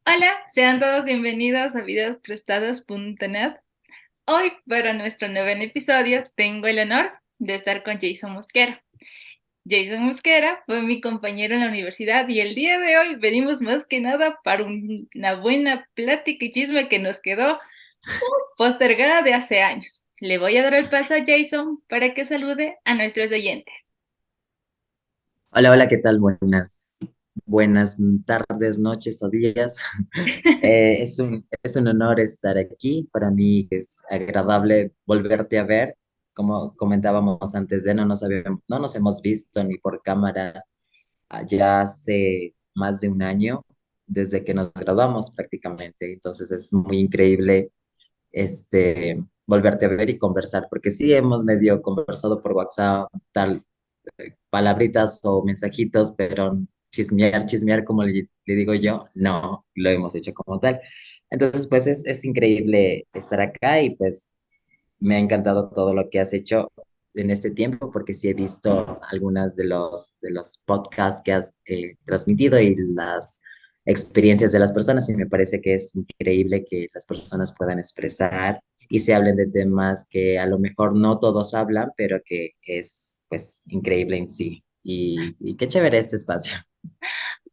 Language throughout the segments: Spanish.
Hola, sean todos bienvenidos a videosprestados.net. Hoy, para nuestro noveno episodio, tengo el honor de estar con Jason Mosquera. Jason Mosquera fue mi compañero en la universidad y el día de hoy venimos más que nada para una buena plática y chisme que nos quedó postergada de hace años. Le voy a dar el paso a Jason para que salude a nuestros oyentes. Hola, hola, ¿qué tal? Buenas tardes, noches o días. Es un honor estar aquí. Para mí es agradable volverte a ver. Como comentábamos antes no nos hemos visto ni por cámara ya hace más de un año, desde que nos graduamos prácticamente. Entonces es muy increíble volverte a ver y conversar, porque sí hemos medio conversado por WhatsApp, tal palabritas o mensajitos, pero chismear, como le digo yo, no lo hemos hecho como tal. Entonces, pues es increíble estar acá y pues me ha encantado todo lo que has hecho en este tiempo, porque sí he visto algunas de los podcasts que has transmitido y las experiencias de las personas y me parece que es increíble que las personas puedan expresar y se hablen de temas que a lo mejor no todos hablan, pero que es pues increíble en sí. Y qué chévere este espacio.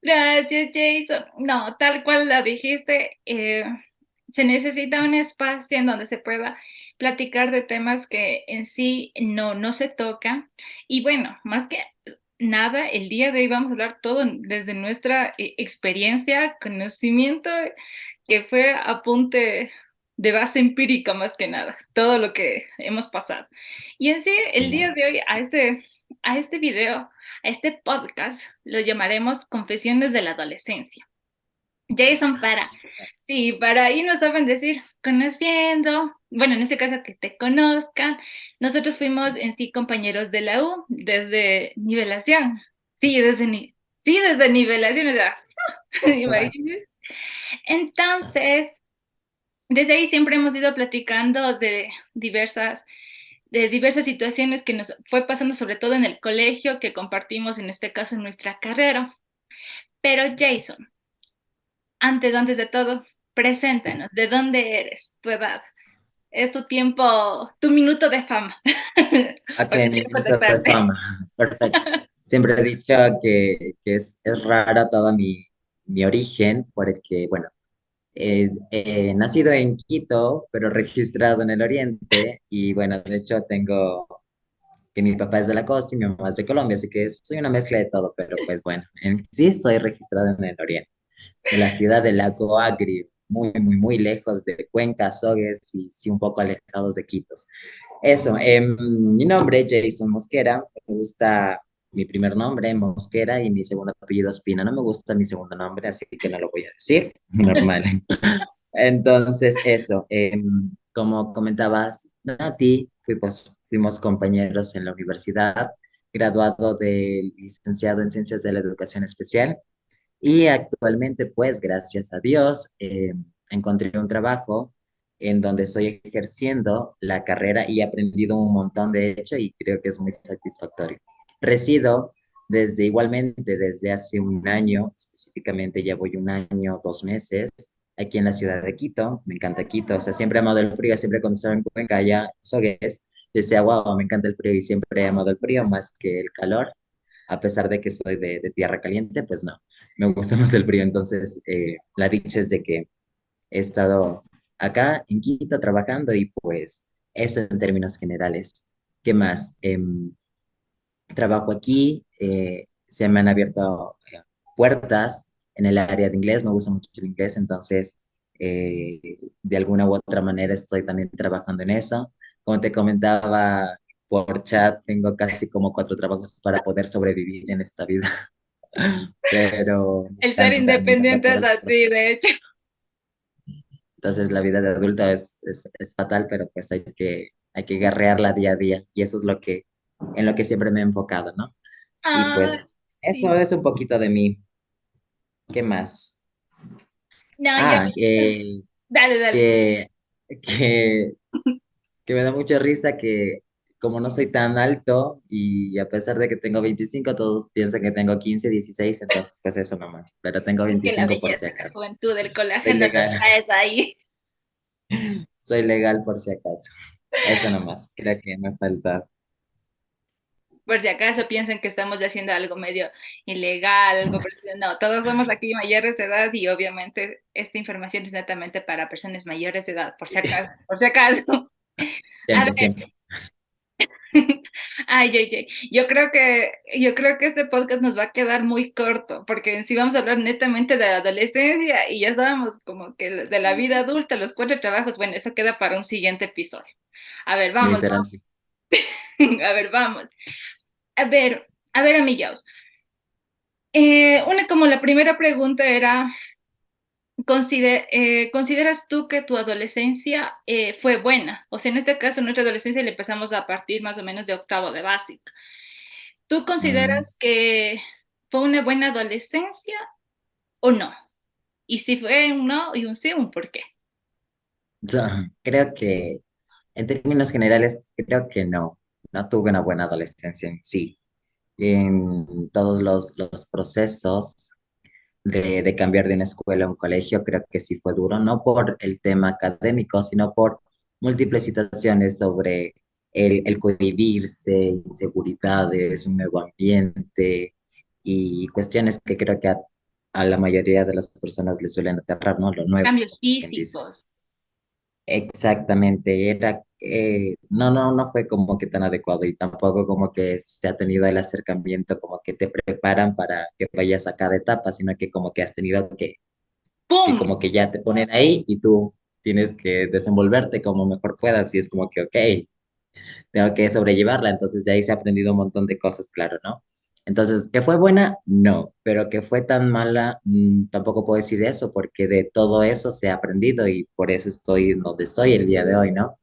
Gracias, Jason. No, tal cual la dijiste, se necesita un espacio en donde se pueda platicar de temas que en sí no se tocan. Y bueno, más que nada, el día de hoy vamos a hablar todo desde nuestra experiencia, conocimiento, que fue apunte de base empírica más que nada, todo lo que hemos pasado. Y en sí, el día de hoy, a este video, a este podcast, lo llamaremos Confesiones de la Adolescencia. Jason, sí, para ahí nos saben decir, conociendo, bueno, en este caso que te conozcan, nosotros fuimos en sí compañeros de la U desde nivelación, sí, desde nivelación, o sea, imagínense. Entonces, desde ahí siempre hemos ido platicando de diversas situaciones que nos fue pasando, sobre todo en el colegio, que compartimos en este caso en nuestra carrera. Pero Jason, antes de todo, preséntanos, ¿de dónde eres? Tu edad. Es tu tiempo, tu minuto de fama. Ok, Porque mi quiero minuto de contestarte. fama. Perfecto. Siempre he dicho que es raro todo mi origen, porque, bueno, he nacido en Quito, pero registrado en el Oriente, y bueno, de hecho tengo que mi papá es de la costa y mi mamá es de Colombia, así que soy una mezcla de todo, pero pues bueno, en sí soy registrado en el Oriente, de la ciudad de Lago Agrio, muy, muy, muy lejos de Cuenca, Sogues y sí un poco alejados de Quitos. Eso, mi nombre es Jason Mosquera, me gusta mi primer nombre, Mosquera, y mi segundo apellido Espina. No me gusta mi segundo nombre, así que no lo voy a decir, normal. Entonces, eso, como comentabas, Nati, fuimos compañeros en la universidad, graduado de licenciado en Ciencias de la Educación Especial, y actualmente, pues, gracias a Dios, encontré un trabajo en donde estoy ejerciendo la carrera y he aprendido un montón de hecho y creo que es muy satisfactorio. Resido desde hace un año, específicamente ya voy un año, 2 meses, aquí en la ciudad de Quito. Me encanta Quito, o sea, siempre he amado el frío, siempre cuando estaba en Cuenca, allá, Sogues, decía, wow, me encanta el frío y siempre he amado el frío más que el calor, a pesar de que soy de tierra caliente, pues no me gusta más el frío. Entonces, la dicha es de que he estado acá en Quito trabajando y pues eso en términos generales. ¿Qué más? Trabajo aquí, se me han abierto puertas en el área de inglés, me gusta mucho el inglés, entonces de alguna u otra manera estoy también trabajando en eso. Como te comentaba por chat, tengo casi como 4 trabajos para poder sobrevivir en esta vida. Pero El ser me encanta independiente todo es el proceso. así, de hecho. Entonces la vida de adulto es fatal, pero pues hay que guerrearla día a día y eso es en lo que siempre me he enfocado, ¿no? Y Ah, pues eso sí. es un poquito de mí. ¿Qué más? No, ya. Ah, Dale, dale. que, que, que me da mucha risa que como no soy tan alto y a pesar de que tengo 25 todos piensan que tengo 15 16 entonces pues eso nomás, pero tengo Es que la 25 por si belleza, la acaso. juventud, el Soy colágeno te legal, traes ahí. soy legal por si acaso. Eso nomás, creo que me falta. Por si acaso piensan que estamos haciendo algo medio ilegal, algo parecido. No, todos somos aquí mayores de edad y obviamente esta información es netamente para personas mayores de edad, por si acaso, por si acaso. A Siempre, ver, siempre. ay, ay, ay. Yo creo que este podcast nos va a quedar muy corto, porque en sí vamos a hablar netamente de la adolescencia y ya sabemos como que de la vida adulta, los cuatro trabajos, bueno, eso queda para un siguiente episodio. A ver, vamos, Literal, sí. a ver, vamos. A ver, amillaos. Como la primera pregunta era, ¿consideras tú que tu adolescencia fue buena? O sea, en este caso, nuestra adolescencia le empezamos a partir más o menos de octavo de básica. ¿Tú Mm, consideras que fue una buena adolescencia o no? Y si fue un no y un sí, un por qué. creo que en términos generales, creo que no. No tuve una buena adolescencia en sí. En todos los procesos de cambiar de una escuela a un colegio, creo que sí fue duro, no por el tema académico, sino por múltiples situaciones sobre el cohibirse, inseguridades, un nuevo ambiente y cuestiones que creo que a la mayoría de las personas les suelen aterrar, ¿no? Lo nuevo, Cambios como quien dice. físicos. Exactamente, no fue como que tan adecuado y tampoco como que se ha tenido el acercamiento como que te preparan para que vayas a cada etapa, sino que como que has tenido que ¡Pum! como que ya te ponen ahí y tú tienes que desenvolverte como mejor puedas y es como que, ok, tengo que sobrellevarla, entonces de ahí se ha aprendido un montón de cosas, claro, ¿no? Entonces, ¿que fue buena? No, pero que fue tan mala, tampoco puedo decir eso, porque de todo eso se ha aprendido y por eso estoy donde estoy el día de hoy, ¿no?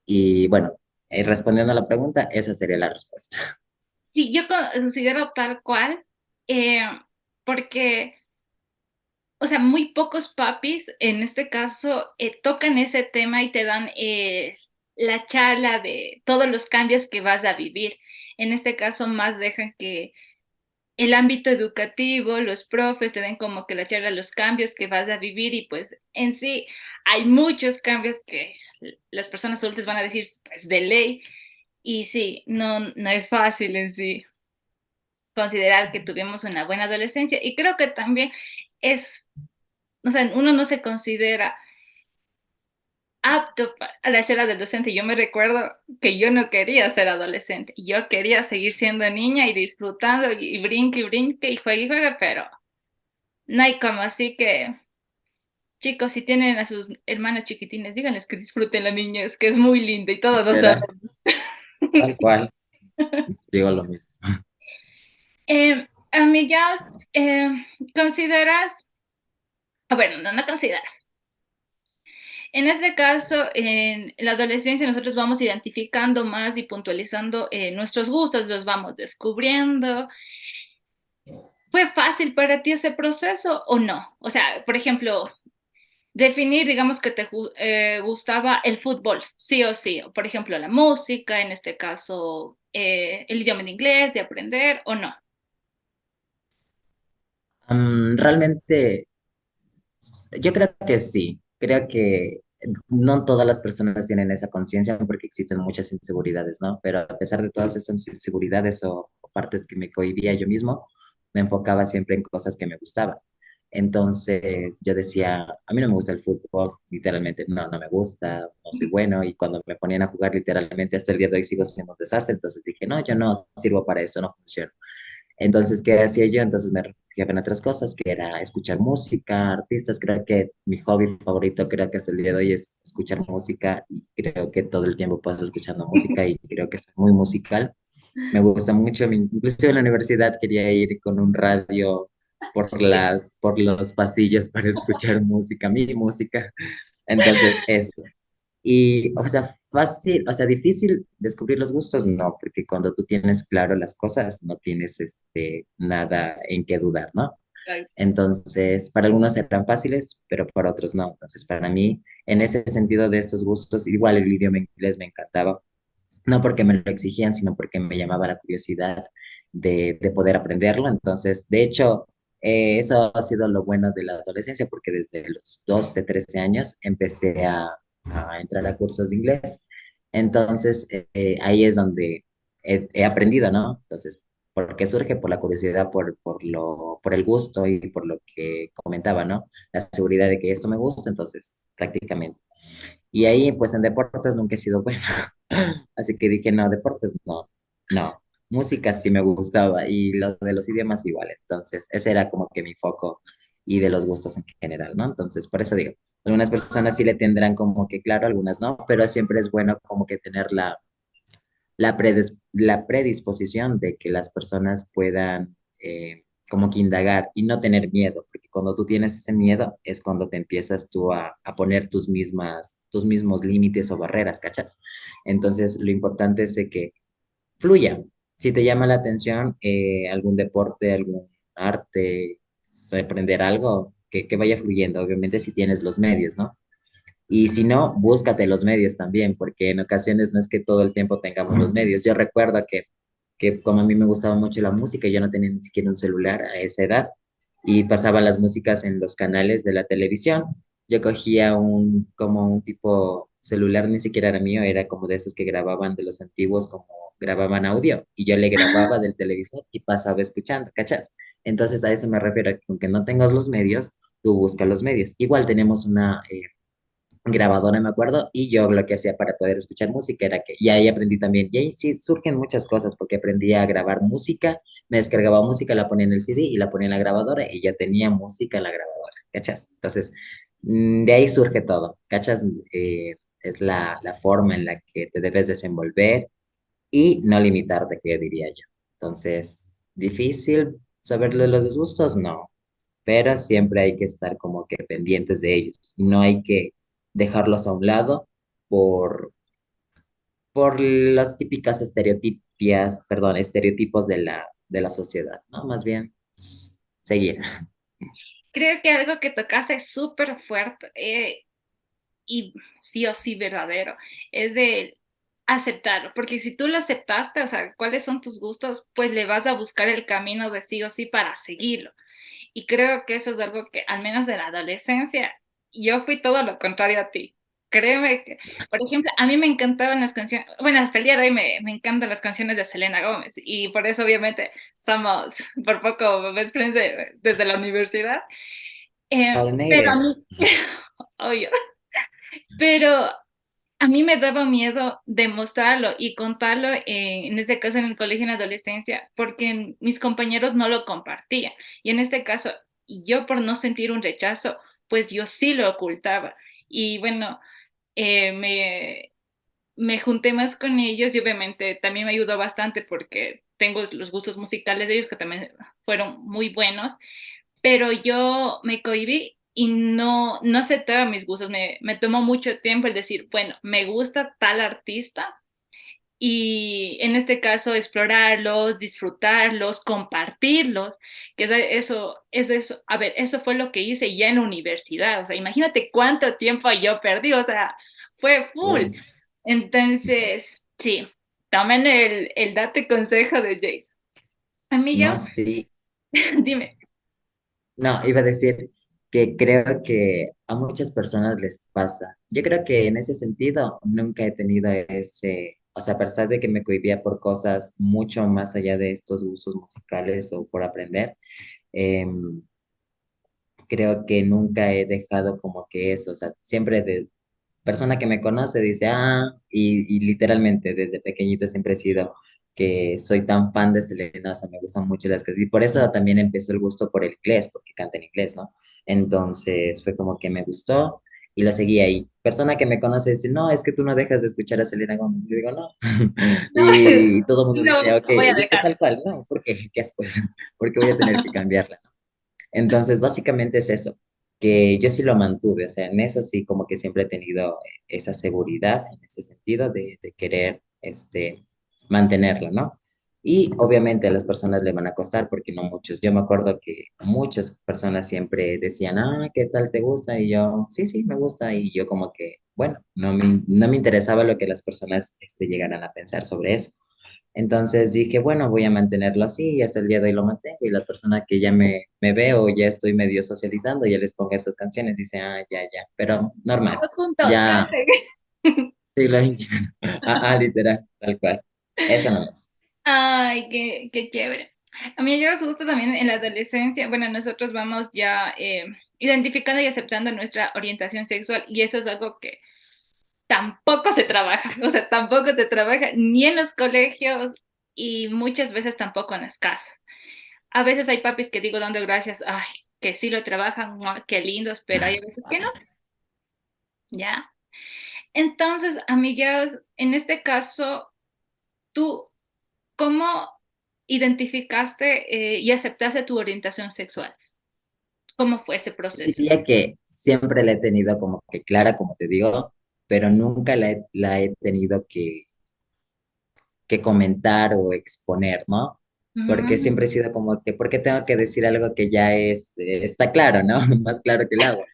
Y bueno, respondiendo a la pregunta, esa sería la respuesta. Sí, yo considero tal cual, eh, porque, o sea, muy pocos papis en este caso tocan ese tema y te dan la charla de todos los cambios que vas a vivir. En este caso, más dejan que el ámbito educativo, los profes te den como que la charla de los cambios que vas a vivir y pues en sí hay muchos cambios que las personas adultas van a decir pues de ley y sí, no es fácil en sí considerar que tuvimos una buena adolescencia y creo que también es, o sea, uno no se considera apto para ser adolescente. Yo me recuerdo que yo no quería ser adolescente, yo quería seguir siendo niña y disfrutando y brinque y juegue, pero no hay como así que, chicos, si tienen a sus hermanos chiquitines, díganles que disfruten la niñez, que es muy linda y todos lo Literal, sabemos. tal cual, digo lo mismo. Amigas, ¿consideras, bueno, no consideras? En este caso, en la adolescencia nosotros vamos identificando más y puntualizando nuestros gustos, los vamos descubriendo. ¿Fue fácil para ti ese proceso o no? O sea, por ejemplo, definir, digamos que te gustaba el fútbol, sí o sí, o por ejemplo la música, en este caso el idioma en inglés, de aprender o no. Realmente, yo creo que sí, creo que no todas las personas tienen esa conciencia porque existen muchas inseguridades, ¿no? Pero a pesar de todas esas inseguridades o partes que me cohibía yo mismo, me enfocaba siempre en cosas que me gustaban. Entonces yo decía, a mí no me gusta el fútbol, literalmente, no me gusta, no soy bueno, y cuando me ponían a jugar literalmente hasta el día de hoy sigo siendo un desastre, entonces dije, no, yo no sirvo para eso, no funciona. Entonces, ¿qué hacía yo? Entonces me refugiaba en otras cosas, que era escuchar música, artistas. Creo que mi hobby favorito, creo que hasta el día de hoy es escuchar música y creo que todo el tiempo paso escuchando música y creo que soy muy musical. Me gusta mucho, inclusive en la universidad quería ir con un radio Sí. por los pasillos para escuchar música, mi música. Entonces, eso. Y, o sea, fácil, o sea, difícil descubrir los gustos, no, porque cuando tú tienes claro las cosas, no tienes nada en qué dudar, ¿no? Entonces, para algunos eran fáciles, pero para otros no. Entonces, para mí, en ese sentido de estos gustos, igual el idioma inglés me encantaba. no porque me lo exigían, sino porque me llamaba la curiosidad de poder aprenderlo. Entonces, de hecho, eso ha sido lo bueno de la adolescencia, porque desde los 12 13 años empecé a entrar a cursos de inglés. Entonces, ahí es donde he aprendido, ¿no? Entonces, ¿por qué surge? Por la curiosidad, por el gusto y por lo que comentaba, ¿no? La seguridad de que esto me gusta, entonces, prácticamente. Y ahí, pues en deportes nunca he sido bueno. Así que dije, no, deportes no, no. Música sí me gustaba y lo de los idiomas igual. Entonces, ese era como que mi foco y de los gustos en general, ¿no? Entonces, por eso digo, algunas personas sí le tendrán como que claro, algunas no, pero siempre es bueno como que tener la predisposición de que las personas puedan como que indagar y no tener miedo, porque cuando tú tienes ese miedo es cuando te empiezas tú a poner tus mismos límites o barreras, ¿cachas? Entonces, lo importante es de que fluya. Si te llama la atención algún deporte, algún arte, aprender algo, que vaya fluyendo, obviamente si tienes los medios, ¿no? Y si no, búscate los medios también, porque en ocasiones no es que todo el tiempo tengamos los medios. Yo recuerdo que como a mí me gustaba mucho la música, yo no tenía ni siquiera un celular a esa edad y pasaba las músicas en los canales de la televisión. Yo cogía como un tipo celular, ni siquiera era mío, era como de esos que grababan de los antiguos, como grababan audio, y yo le grababa del televisor y pasaba escuchando, ¿cachas? Entonces a eso me refiero, que aunque no tengas los medios, tú busca los medios. Igual tenemos una grabadora, me acuerdo, y yo lo que hacía para poder escuchar música era que, y ahí aprendí también, y ahí sí surgen muchas cosas, porque aprendí a grabar música, me descargaba música, la ponía en el CD y la ponía en la grabadora, y ya tenía música en la grabadora, ¿cachas? Entonces, de ahí surge todo, ¿cachas? Es la forma en la que te debes desenvolver y no limitarte, que diría yo. Entonces, ¿difícil saber de los disgustos? No, pero siempre hay que estar como que pendientes de ellos y no hay que dejarlos a un lado por, por las típicas estereotipos de la sociedad, ¿no? Más bien, seguir. Creo que algo que tocaste es súper fuerte y sí o sí verdadero, es de aceptarlo, porque si tú lo aceptaste, o sea, cuáles son tus gustos, pues le vas a buscar el camino de sí o sí para seguirlo. Y creo que eso es algo que, al menos de la adolescencia, yo fui todo lo contrario a ti. Créeme que, por ejemplo, a mí me encantaban las canciones, bueno, hasta el día de hoy me encantan las canciones de Selena Gómez y por eso obviamente somos por poco best friends desde la universidad. Pero a Pollinator. mí, obvio, pero a mí me daba miedo demostrarlo y contarlo, en este caso en el colegio en la adolescencia, porque mis compañeros no lo compartían. Y en este caso, yo por no sentir un rechazo, pues yo sí lo ocultaba. Y bueno, me junté más con ellos y obviamente también me ayudó bastante porque tengo los gustos musicales de ellos que también fueron muy buenos, pero yo me cohibí y no aceptaba mis gustos. Me tomó mucho tiempo el decir, bueno, me gusta tal artista y en este caso explorarlos, disfrutarlos, compartirlos, que es eso. A ver, eso fue lo que hice ya en la universidad. O sea, imagínate cuánto tiempo yo perdí, o sea, fue full. Uf, Entonces, sí, tomen el date consejo de Jace. no, Amiga, sí. dime. No, iba a decir que creo que a muchas personas les pasa. Yo creo que en ese sentido nunca he tenido ese, o sea, a pesar de que me cohibía por cosas mucho más allá de estos usos musicales o por aprender, em, creo que nunca he dejado como que eso, o sea, siempre de persona que me conoce dice, y literalmente desde pequeñito siempre he sido que soy tan fan de Selena, o sea, me gustan mucho las canciones, y por eso también empezó el gusto por el inglés, porque canta en inglés, ¿no? Entonces fue como que me gustó y lo seguí ahí. Persona que me conoce dice, no, es que tú no dejas de escuchar a Selena Gómez. Yo digo, no. No, Y todo el mundo no decía, ok, voy a y es que dejar. tal cual, no, porque qué asco es, porque voy a tener que cambiarla, ¿no? Entonces, básicamente es eso, que yo sí lo mantuve, o sea, en eso sí como que siempre he tenido esa seguridad en ese sentido de querer mantenerla, ¿no? Y obviamente a las personas le van a costar porque no muchos. Yo me acuerdo que muchas personas siempre decían, ah, ¿qué tal te gusta? Y yo, sí, sí, me gusta. Y yo como que, bueno, no me interesaba lo que las personas llegaran a pensar sobre eso. Entonces dije, bueno, voy a mantenerlo así y hasta el día de hoy lo mantengo. Y la persona que ya me veo, ya estoy medio socializando, ya les pongo esas canciones, dice, ah, ya, ya, pero normal, Todos juntos, ya canten. siglo XXI. Literal, tal cual. Eso nomás. Ay, qué chévere. A mí ya nos gusta también en la adolescencia. Bueno, nosotros vamos ya identificando y aceptando nuestra orientación sexual y eso es algo que tampoco se trabaja, o sea, tampoco se trabaja ni en los colegios y muchas veces tampoco en las casas. A veces hay papis que digo dando gracias, ay, que sí lo trabajan, ¡mua! Qué lindos, pero hay veces que no, ¿ya? Entonces, amiguos, en este caso, ¿tú cómo identificaste y aceptaste tu orientación sexual? ¿Cómo fue ese proceso? Diría que siempre la he tenido como que clara, como te digo, pero nunca la he tenido que comentar o exponer, ¿no? Porque Mm, siempre he sido como que, ¿por qué tengo que decir algo que ya está claro, ¿no? Más claro que el agua.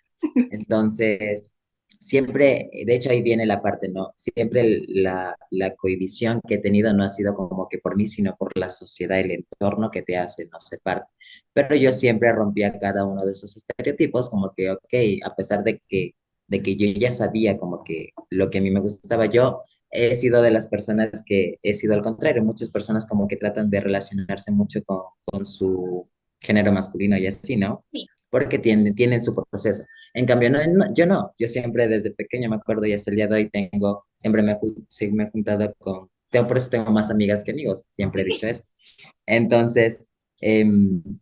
Entonces, siempre, de hecho ahí viene la parte, ¿no? Siempre la cohibición que he tenido no ha sido como que por mí, sino por la sociedad, el entorno que te hace no ser parte. Pero yo siempre rompía cada uno de esos estereotipos, como que, ok, a pesar de que yo ya sabía como que lo que a mí me gustaba, yo he sido de las personas que he sido al contrario. Muchas personas como que tratan de relacionarse mucho con su género masculino y así, ¿no? sí. Porque tienen su proceso. En cambio, yo no, yo siempre desde pequeño me acuerdo y hasta el día de hoy siempre sí, me he juntado por eso tengo más amigas que amigos, siempre he dicho eso. Entonces,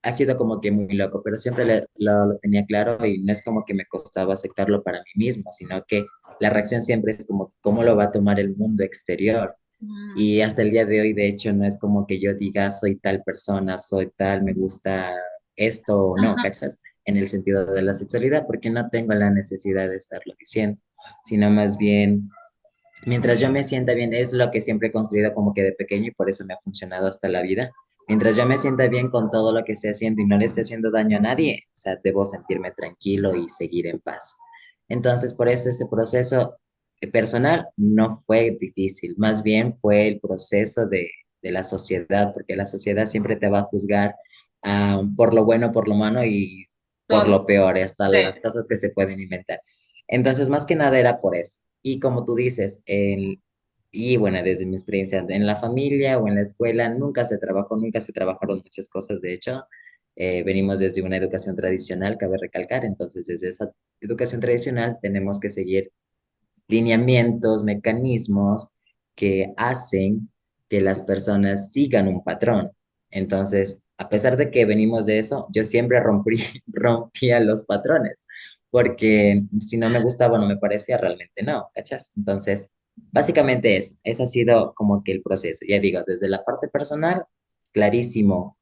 ha sido como que muy loco, pero siempre lo tenía claro y no es como que me costaba aceptarlo para mí mismo, sino que la reacción siempre es como, ¿cómo lo va a tomar el mundo exterior? Mm, Y hasta el día de hoy, de hecho, no es como que yo diga, soy tal persona, soy tal, me gusta esto o no, ajá, ¿cachas? En el sentido de la sexualidad, porque no tengo la necesidad de estarlo diciendo, sino más bien, mientras yo me sienta bien, es lo que siempre he construido como que de pequeño y por eso me ha funcionado hasta la vida. Mientras yo me sienta bien con todo lo que esté haciendo y no le esté haciendo daño a nadie, o sea, debo sentirme tranquilo y seguir en paz. Entonces, por eso ese proceso personal no fue difícil, más bien fue el proceso de la sociedad, porque la sociedad siempre te va a juzgar por lo bueno, por lo malo y por todo. lo peor, hasta Sí. las cosas que se pueden inventar. Entonces, más que nada era por eso. Y como tú dices, y bueno, desde mi experiencia en la familia o en la escuela, nunca se trabajaron muchas cosas, de hecho, venimos desde una educación tradicional, cabe recalcar, entonces desde esa educación tradicional tenemos que seguir lineamientos, mecanismos que hacen que las personas sigan un patrón. Entonces, a pesar de que venimos de eso, yo siempre rompía los patrones, porque si no me gustaba o no me parecía, realmente no, ¿cachas? Entonces, básicamente ese ha sido como que el proceso. Ya digo, desde la parte personal, clarísimo,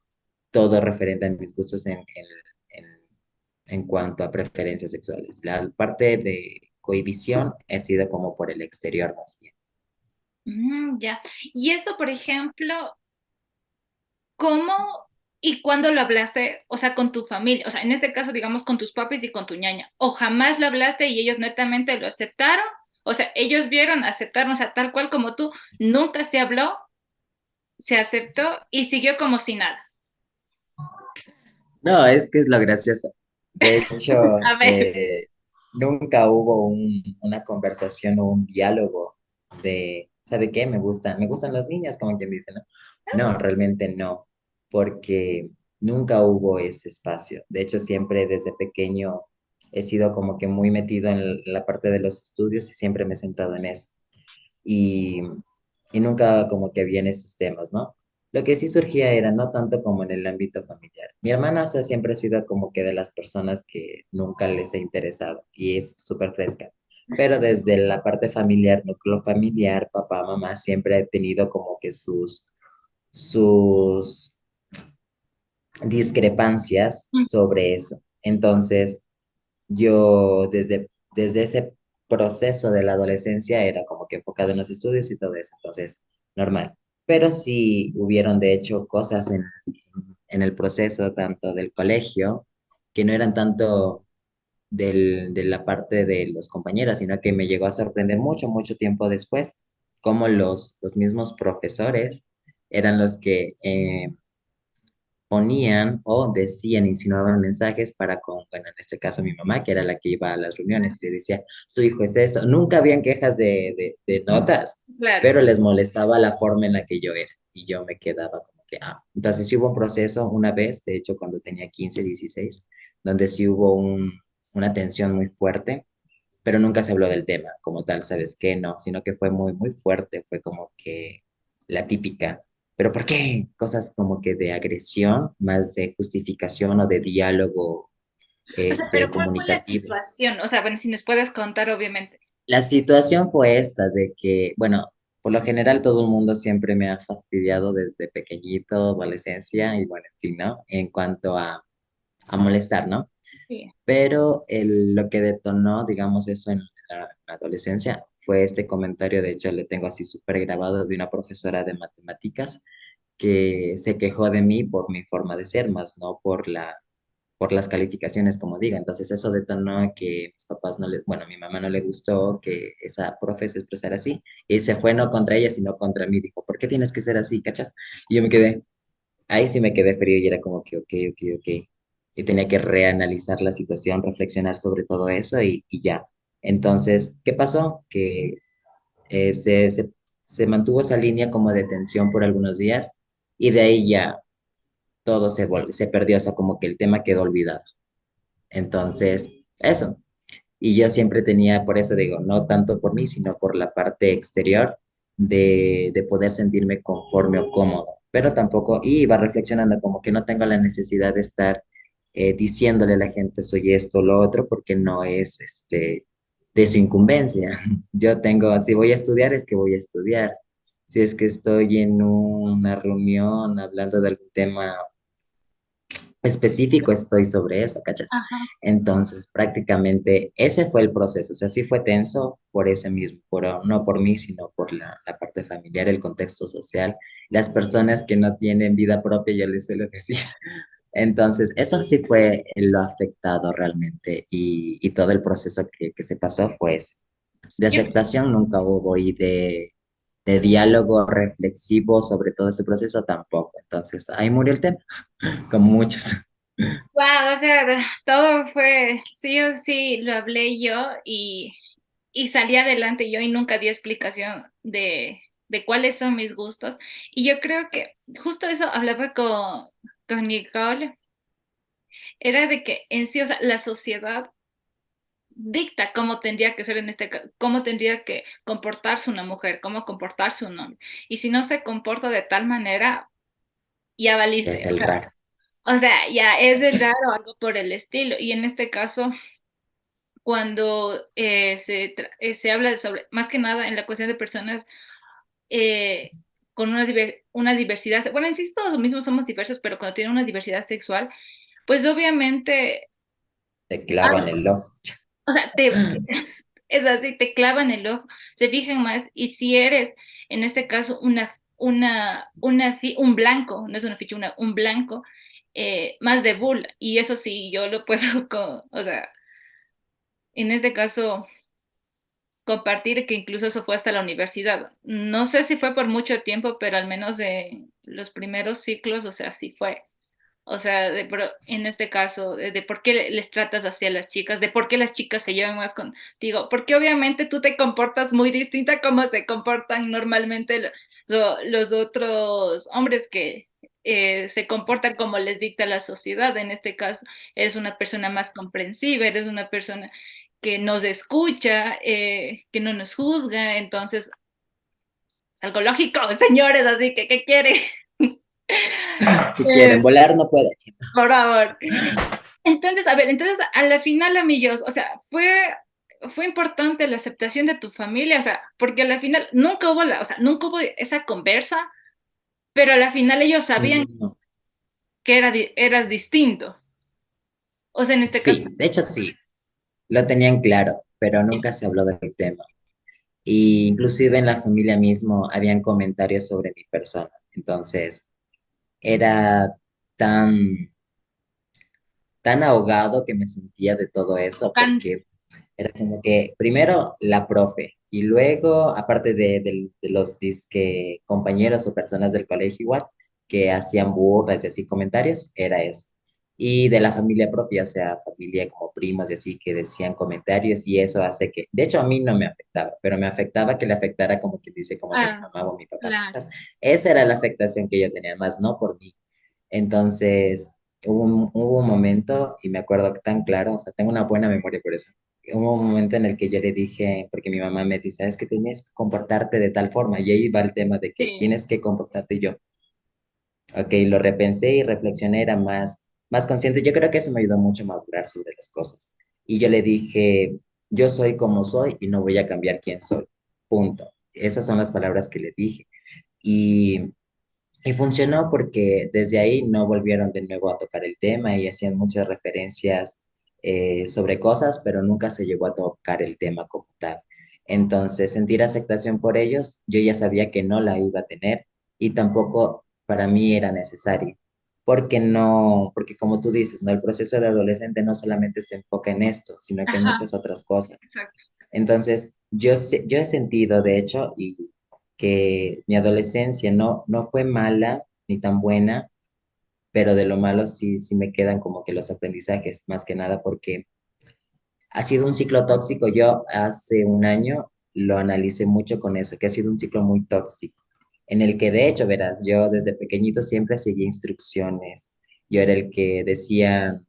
todo referente a mis gustos en en cuanto a preferencias sexuales. La parte de cohibición ha sido como por el exterior más bien. Ya. Y eso, por ejemplo, ¿cómo y cuándo lo hablaste, o sea, con tu familia? O sea, en este caso, digamos, con tus papis y con tu ñaña. ¿O jamás lo hablaste y ellos netamente lo aceptaron? O sea, ellos vieron, aceptaron, o sea, tal cual como tú, nunca se habló, se aceptó y siguió como si nada. No, es que es lo gracioso. De hecho, A ver. nunca hubo una conversación o un diálogo de, ¿sabe qué? Me gustan las niñas, como quien dice, ¿no? No, realmente no, porque nunca hubo ese espacio. De hecho, siempre desde pequeño he sido como que muy metido en la parte de los estudios y siempre me he centrado en eso. y, y nunca como que había en esos temas, ¿no? Lo que sí surgía era no tanto como en el ámbito familiar. Mi hermana, o sea, siempre ha sido como que de las personas que nunca les ha interesado y es súper fresca. Pero desde la parte familiar, núcleo familiar, papá, mamá, siempre ha tenido como que sus discrepancias sobre eso. Entonces, yo desde ese proceso de la adolescencia era como que enfocado en los estudios y todo eso, entonces, normal. pero sí hubieron de hecho cosas en el proceso tanto del colegio que no eran tanto de la parte de los compañeros, sino que me llegó a sorprender mucho, mucho tiempo después, cómo los mismos profesores eran los que ponían o decían, insinuaban mensajes para con, bueno, en este caso mi mamá, que era la que iba a las reuniones, y le decía, su hijo es esto. Nunca habían quejas de notas, Claro. pero les molestaba la forma en la que yo era, y yo me quedaba como que, ah. Entonces sí hubo un proceso una vez, de hecho cuando tenía 15 16 donde sí hubo una tensión muy fuerte, pero nunca se habló del tema como tal, ¿sabes qué? No, sino que fue muy, muy fuerte, fue como que la típica, pero ¿por qué? Cosas como que de agresión, más de justificación o de diálogo O sea, pero ¿cuál fue la comunicativo. situación? O sea, bueno, si nos puedes contar, obviamente. La situación fue esa de que, bueno, por lo general todo el mundo siempre me ha fastidiado desde pequeñito, adolescencia y bueno, en fin, ¿no? En cuanto a molestar, ¿no? Sí. Pero lo que detonó, digamos, eso en la adolescencia fue este comentario, de hecho le tengo así súper grabado, de una profesora de matemáticas que se quejó de mí por mi forma de ser, más no por las calificaciones, como diga. Entonces eso detonó que mis papás no le, bueno, a mi mamá no le gustó que esa profe se expresara así y se fue no contra ella, sino contra mí. Dijo, ¿por qué tienes que ser así, cachas? Y yo me quedé, ahí sí me quedé frío y era como que, ok, ok, ok. Y tenía que reanalizar la situación, reflexionar sobre todo eso y ya. Entonces, ¿qué pasó? Que se mantuvo esa línea como de tensión por algunos días y de ahí ya todo se perdió, o sea, como que el tema quedó olvidado. Entonces, eso. Y yo siempre tenía, por eso digo, no tanto por mí, sino por la parte exterior de poder sentirme conforme o cómodo. Pero tampoco, y iba reflexionando como que no tengo la necesidad de estar diciéndole a la gente soy esto o lo otro, porque no es de su incumbencia. Yo tengo, si voy a estudiar, es que voy a estudiar. Si es que estoy en una reunión hablando de algún tema específico estoy sobre eso, ¿cachas? Ajá. Entonces, prácticamente ese fue el proceso, o sea, sí fue tenso por ese mismo, no por mí, sino por la parte familiar, el contexto social, las personas que no tienen vida propia, yo les suelo decir. Entonces, eso sí fue lo afectado realmente y todo el proceso que se pasó fue ese. De Yo, aceptación nunca hubo y de diálogo reflexivo sobre todo ese proceso tampoco. Entonces, ahí murió el tema, como muchos. wow, o sea, todo fue sí o sí, lo hablé yo y salí adelante yo y nunca di explicación de cuáles son mis gustos. Y yo creo que justo eso hablaba con Nicole, era de que en sí, o sea, la sociedad dicta cómo tendría que ser en cómo tendría que comportarse una mujer, cómo comportarse un hombre. Y si no se comporta de tal manera, ya Es valiste. el raro. O sea, ya es el raro o algo por el estilo. Y en este caso, cuando se habla sobre, más que nada en la cuestión de personas eh, con una diversidad, bueno, insisto, todos mismos somos diversos, pero cuando tienen una diversidad sexual, pues obviamente, Te clavan el ojo. o sea, es así, te clavan el ojo, se fijan más, y si eres, en este caso, un blanco, no es una ficha, un blanco, más de bull, y eso sí, yo lo puedo, o sea, en este caso, compartir que incluso eso fue hasta la universidad. No sé si fue por mucho tiempo, pero al menos en los primeros ciclos, o sea, sí fue. O sea, en este caso, de por qué les tratas así a las chicas, de por qué las chicas se llevan más contigo, porque obviamente tú te comportas muy distinta como se comportan normalmente los otros hombres que se comportan como les dicta la sociedad. En este caso, eres una persona más comprensiva, eres una persona que nos escucha, que no nos juzga, entonces, es algo lógico, señores, así que, ¿qué quiere? Si quieren volar, no pueden. Por favor. Entonces, a ver, entonces a la final, amigos, o sea, fue importante la aceptación de tu familia, o sea, porque a la final nunca hubo o sea, nunca hubo esa conversa, pero a la final ellos sabían No. que eras distinto. O sea, en este caso, Sí, de hecho sí, lo tenían claro, pero nunca se habló del tema. Y inclusive en la familia mismo habían comentarios sobre mi persona. Entonces, era tan, tan ahogado que me sentía de todo eso, Tan, porque era como que primero la profe, y luego, aparte de los disque compañeros o personas del colegio igual, que hacían burlas y así comentarios, era eso. Y de la familia propia, o sea, familia como primos y así, que decían comentarios, y eso hace que, de hecho a mí no me afectaba, pero me afectaba que le afectara como que dice, como que mi ah, mamá o mi papá. claro, Esa era la afectación que yo tenía, más no por mí. Entonces, hubo un momento, y me acuerdo tan claro, o sea, tengo una buena memoria por eso. Hubo un momento en el que yo le dije, porque mi mamá me dice, es que tienes que comportarte de tal forma, y ahí va el tema de que sí, tienes que comportarte y yo. Ok, lo repensé y reflexioné, era más consciente. Yo creo que eso me ayudó mucho a madurar sobre las cosas. Y yo le dije, yo soy como soy y no voy a cambiar quién soy. Punto. Esas son las palabras que le dije. Y y funcionó porque desde ahí no volvieron de nuevo a tocar el tema y hacían muchas referencias sobre cosas, pero nunca se llegó a tocar el tema como tal. Entonces, sentir aceptación por ellos, yo ya sabía que no la iba a tener y tampoco para mí era necesario. Porque no, porque como tú dices, ¿no? El proceso de adolescente no solamente se enfoca en esto, sino que en ajá, muchas otras cosas. exacto, Entonces, yo he sentido, de hecho, y que mi adolescencia no fue mala ni tan buena, pero de lo malo sí me quedan como que los aprendizajes, más que nada porque ha sido un ciclo tóxico. Yo hace un año lo analicé mucho con eso, que ha sido un ciclo muy tóxico, en el que de hecho, verás, yo desde pequeñito siempre seguía instrucciones. Yo era el que decía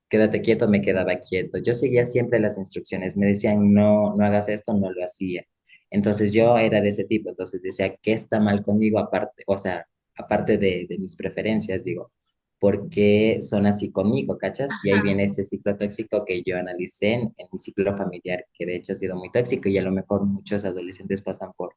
quédate quieto, me quedaba quieto. Yo seguía siempre las instrucciones. Me decían, no hagas esto, no lo hacía. Entonces yo era de ese tipo. Entonces decía, ¿qué está mal conmigo aparte? O sea, aparte de mis preferencias, digo, ¿por qué son así conmigo, cachas? Y ahí ajá, viene ese ciclo tóxico que yo analicé en mi ciclo familiar, que de hecho ha sido muy tóxico y a lo mejor muchos adolescentes pasan por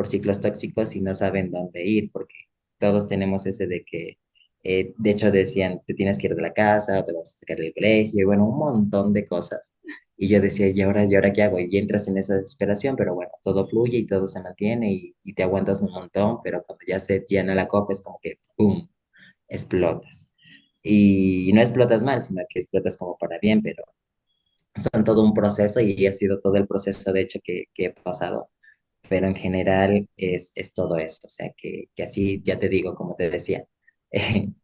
ciclos tóxicos y no saben dónde ir, porque todos tenemos ese de que de hecho, decían, te tienes que ir de la casa o te vas a sacar del colegio y bueno, un montón de cosas. Y yo decía, y ahora qué hago? Y entras en esa desesperación, pero bueno, todo fluye y todo se mantiene y te aguantas un montón, pero cuando ya se llena la copa es como que, ¡pum!, explotas. Y no explotas mal, sino que explotas como para bien, pero son todo un proceso y ha sido todo el proceso, de hecho, que he pasado. Pero en general es todo eso, o sea, que así, ya te digo, como te decía,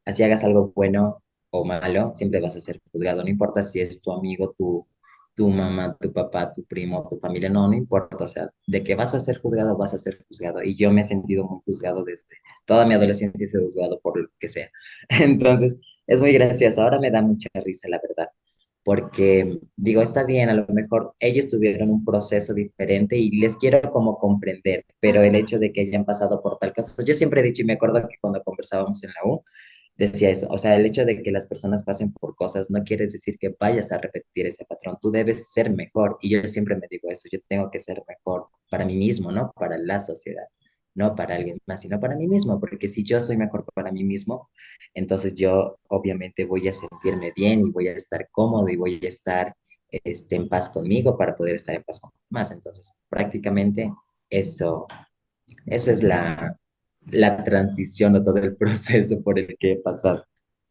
así hagas algo bueno o malo, siempre vas a ser juzgado, no importa si es tu amigo, tu mamá, tu papá, tu primo, tu familia, no importa, o sea, de que vas a ser juzgado, vas a ser juzgado. Y yo me he sentido muy juzgado desde toda mi adolescencia, he sido juzgado por lo que sea. Entonces, es muy gracioso, ahora me da mucha risa, la verdad porque digo, está bien, a lo mejor ellos tuvieron un proceso diferente y les quiero como comprender, pero el ajá, hecho de que hayan pasado por tal cosa, yo siempre he dicho y me acuerdo que cuando conversábamos en la U, decía eso, o sea, el hecho de que las personas pasen por cosas no quiere decir que vayas a repetir ese patrón, tú debes ser mejor y yo siempre me digo eso, yo tengo que ser mejor para mí mismo, ¿no? Para la sociedad. No para alguien más, sino para mí mismo, porque si yo soy mejor para mí mismo, entonces yo obviamente voy a sentirme bien y voy a estar cómodo y voy a estar en paz conmigo para poder estar en paz con los demás. Entonces, prácticamente eso, eso es la transición o todo el proceso por el que he pasado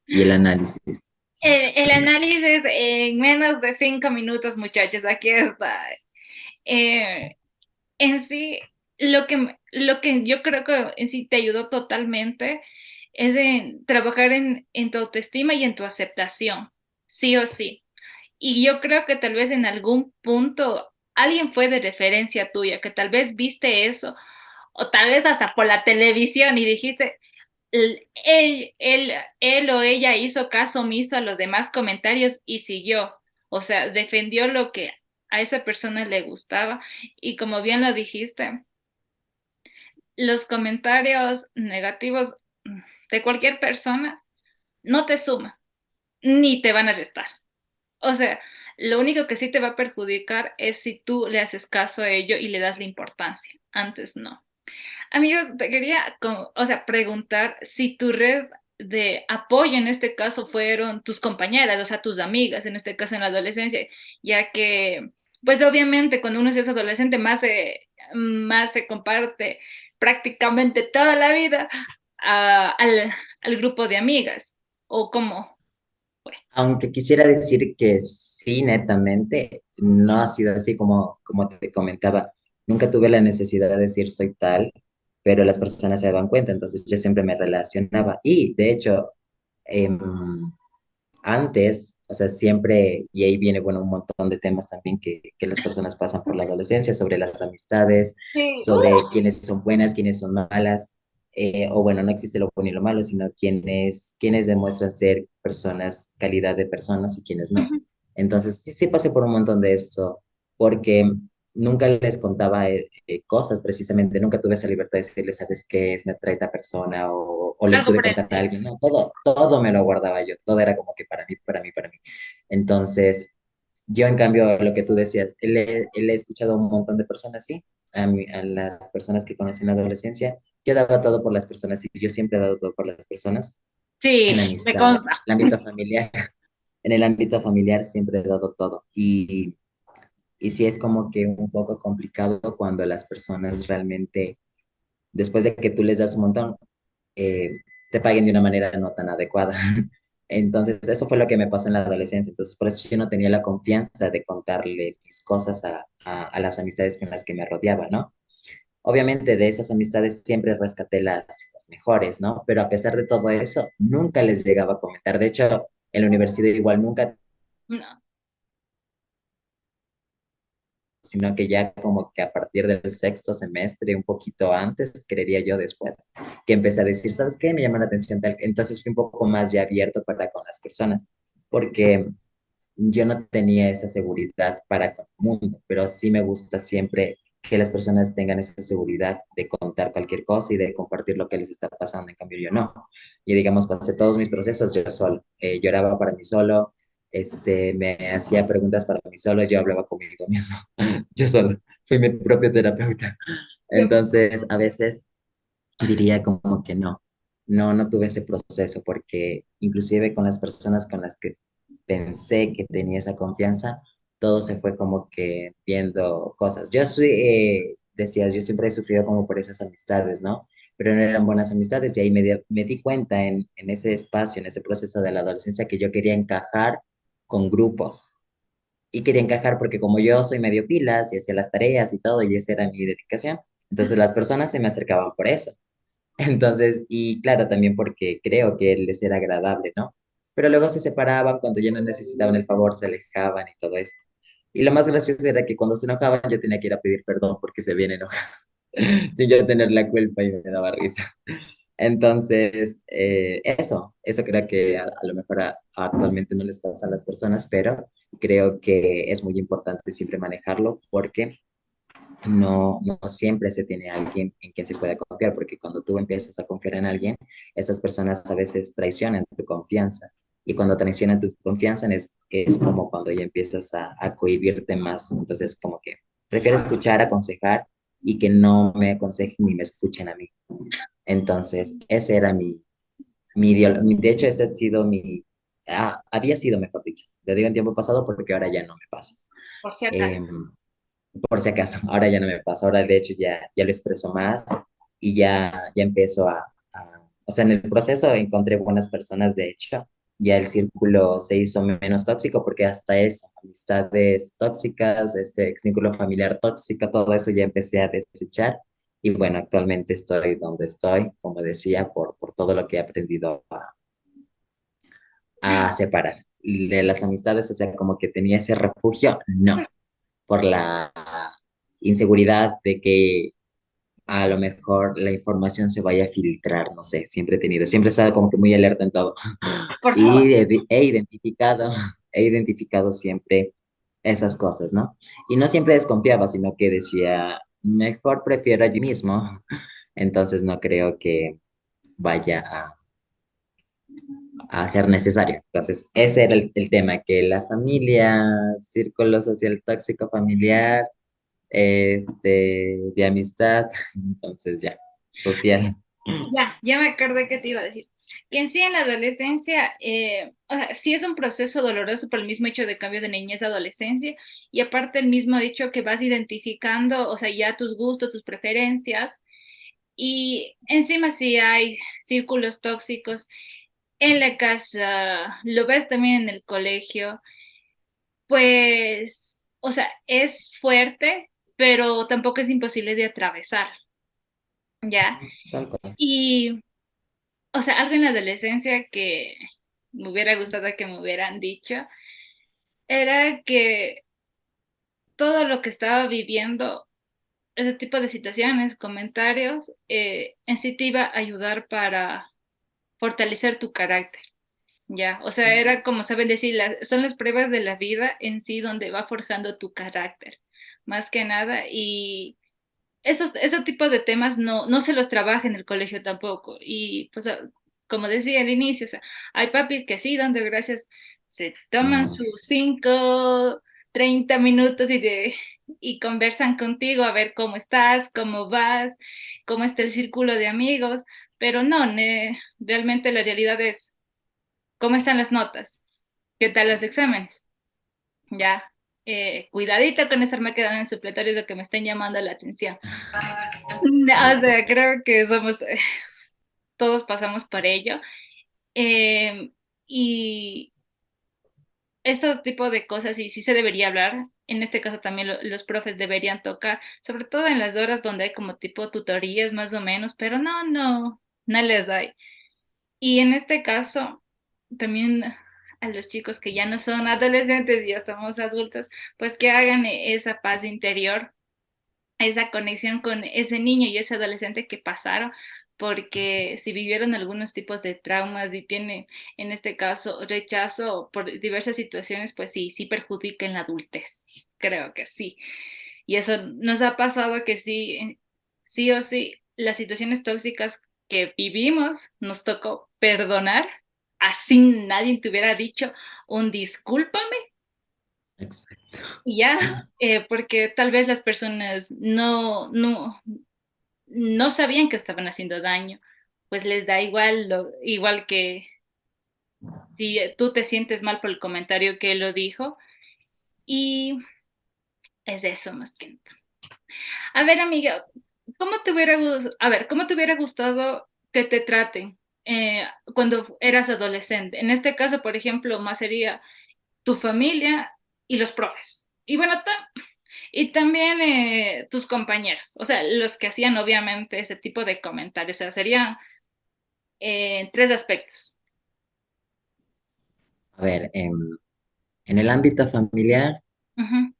y el análisis. el análisis en menos de 5 minutos, muchachos, aquí está. Eh, en sí, lo que yo creo que en sí te ayudó totalmente es en trabajar en tu autoestima y en tu aceptación, sí o sí. Y yo creo que tal vez en algún punto alguien fue de referencia tuya, que tal vez viste eso, o tal vez hasta por la televisión y dijiste, él o ella hizo caso omiso a los demás comentarios y siguió, o sea, defendió lo que a esa persona le gustaba. Y como bien lo dijiste, los comentarios negativos de cualquier persona no te suman ni te van a restar. O sea, lo único que sí te va a perjudicar es si tú le haces caso a ello y le das la importancia. Antes no. Amigos, te quería, o sea, preguntar si tu red de apoyo en este caso fueron tus compañeras, o sea, tus amigas, en este caso en la adolescencia, ya que, pues obviamente cuando uno es adolescente más más se comparte prácticamente toda la vida al grupo de amigas, o cómo fue. Aunque quisiera decir que sí, netamente, no ha sido así como te comentaba. Nunca tuve la necesidad de decir soy tal, pero las personas se daban cuenta, entonces yo siempre me relacionaba. Y de hecho, em, antes, o sea, siempre, y ahí viene, bueno, un montón de temas también que las personas pasan por la adolescencia, sobre las amistades, Sí, sobre quiénes son buenas, quiénes son malas, o bueno, no existe lo bueno y lo malo, sino quiénes demuestran ser personas, calidad de personas y quiénes no. ujú, Entonces, sí, sí pasé por un montón de eso, porque nunca les contaba cosas precisamente, nunca tuve esa libertad de decirles, ¿sabes qué es? Me atrae esta persona, o le algo pude por el contar a estilo. alguien, no, todo me lo guardaba yo, todo era como que para mí, para mí, para mí. Entonces, yo en cambio, lo que tú decías, él he escuchado a un montón de personas, sí, a las personas que conocí en la adolescencia, yo daba todo por las personas y yo siempre he dado todo por las personas, Sí, en me amistad, en consta. el ámbito familiar, en el ámbito familiar siempre he dado todo. Y sí es como que un poco complicado cuando las personas realmente, después de que tú les das un montón, eh, te paguen de una manera no tan adecuada. Entonces, eso fue lo que me pasó en la adolescencia. Entonces, por eso yo no tenía la confianza de contarle mis cosas a las amistades con las que me rodeaba, ¿no? Obviamente de esas amistades siempre rescaté las mejores, ¿no? Pero a pesar de todo eso, nunca les llegaba a comentar. De hecho, en la universidad igual nunca, No. sino que ya como que a partir del sexto semestre, un poquito antes, creería yo después, que empecé a decir, ¿sabes qué? Me llama la atención tal. Entonces fui un poco más ya abierto para con las personas, porque yo no tenía esa seguridad para con el mundo, pero sí me gusta siempre que las personas tengan esa seguridad de contar cualquier cosa y de compartir lo que les está pasando. En cambio, yo no. Yo, digamos, pasé todos mis procesos yo solo. Lloraba para mí solo, me hacía preguntas para mí solo, yo hablaba conmigo mismo. Yo solo. Fui mi propio terapeuta. Entonces, a veces diría como que no tuve ese proceso porque inclusive con las personas con las que pensé que tenía esa confianza, todo se fue como que viendo cosas. Yo soy, decías, yo siempre he sufrido como por esas amistades, ¿no? Pero no eran buenas amistades y ahí me di cuenta en ese espacio, en ese proceso de la adolescencia que yo quería encajar con grupos. Y quería encajar porque como yo soy medio pilas y hacía las tareas y todo, y esa era mi dedicación, entonces las personas se me acercaban por eso. Entonces, y claro, también porque creo que les era agradable, ¿no? Pero luego se separaban cuando ya no necesitaban el favor, se alejaban y todo eso. Y lo más gracioso era que cuando se enojaban yo tenía que ir a pedir perdón porque se habían enojado, sin yo tener la culpa y me daba risa. Entonces, eso creo que a lo mejor actualmente no les pasa a las personas, pero creo que es muy importante siempre manejarlo porque no siempre se tiene alguien en quien se pueda confiar, porque cuando tú empiezas a confiar en alguien, esas personas a veces traicionan tu confianza. Y cuando traicionan tu confianza es como cuando ya empiezas a cohibirte más. Entonces, como que prefiero escuchar, aconsejar y que no me aconsejen ni me escuchen a mí. Entonces, ese era de hecho, ese ha sido había sido, mejor dicho. Lo digo en tiempo pasado porque ahora ya no me pasa. Por si acaso. Em, por si acaso, ahora ya no me pasa, ahora de hecho ya lo expreso más y ya empiezo o sea, en el proceso encontré buenas personas, de hecho, ya el círculo se hizo menos tóxico porque hasta eso, amistades tóxicas, este vínculo familiar tóxico, todo eso ya empecé a desechar y bueno, actualmente estoy donde estoy, como decía, por todo lo que he aprendido a separar. Y de las amistades, o sea, como que tenía ese refugio, no, por la inseguridad de que a lo mejor la información se vaya a filtrar, no sé, siempre he estado como que muy alerta en todo. Por favor. Y he identificado siempre esas cosas, ¿no? Y no siempre desconfiaba, sino que decía, mejor prefiero yo mismo, entonces no creo que vaya a ser necesario. Entonces, ese era el tema, que la familia, círculo social tóxico familiar, de amistad, entonces ya, social. Ya me acordé que te iba a decir. Y en sí, en la adolescencia, o sea, sí es un proceso doloroso por el mismo hecho de cambio de niñez a adolescencia, y aparte el mismo hecho que vas identificando, o sea, ya tus gustos, tus preferencias, y encima sí hay círculos tóxicos en la casa, lo ves también en el colegio, pues, o sea, es fuerte, pero tampoco es imposible de atravesar, ¿ya? Tal cual. Y, o sea, algo en la adolescencia que me hubiera gustado que me hubieran dicho era que todo lo que estaba viviendo, ese tipo de situaciones, comentarios, en sí te iba a ayudar para fortalecer tu carácter, ¿ya? O sea, era como saben decir, son las pruebas de la vida en sí donde va forjando tu carácter, más que nada, y ese tipo de temas no se los trabaja en el colegio tampoco. Y pues, como decía al inicio, o sea, hay papis que sí, dando gracias, se toman Mm, sus 5, 30 minutos y conversan contigo a ver cómo estás, cómo vas, cómo está el círculo de amigos, pero no, realmente la realidad es cómo están las notas, qué tal los exámenes, ya. Cuidadito con estarme quedando en supletorios de que me estén llamando la atención. No, o mm. sea, creo que todos pasamos por ello. Eh, y este tipo de cosas, y sí se debería hablar, en este caso también los profes deberían tocar, sobre todo en las horas donde hay como tipo tutorías más o menos, pero no les hay. Y en este caso, también a los chicos que ya no son adolescentes y ya estamos adultos, pues que hagan esa paz interior, esa conexión con ese niño y ese adolescente que pasaron, porque si vivieron algunos tipos de traumas y tiene, en este caso, rechazo por diversas situaciones, pues sí, sí perjudica en la adultez, creo que sí. Y eso nos ha pasado que sí, sí o sí, las situaciones tóxicas que vivimos nos tocó perdonar, así nadie te hubiera dicho un discúlpame Exacto. y ya, porque tal vez las personas no sabían que estaban haciendo daño, pues les da igual, igual que si tú te sientes mal por el comentario que él lo dijo, y es eso más que nada. A ver, amiga, ¿cómo te hubiera gustado que te traten cuando eras adolescente? En este caso, por ejemplo, más sería tu familia y los profes. Y bueno, y también tus compañeros, o sea, los que hacían obviamente ese tipo de comentarios, o sea, serían tres aspectos. A ver, en el ámbito familiar, Ujú.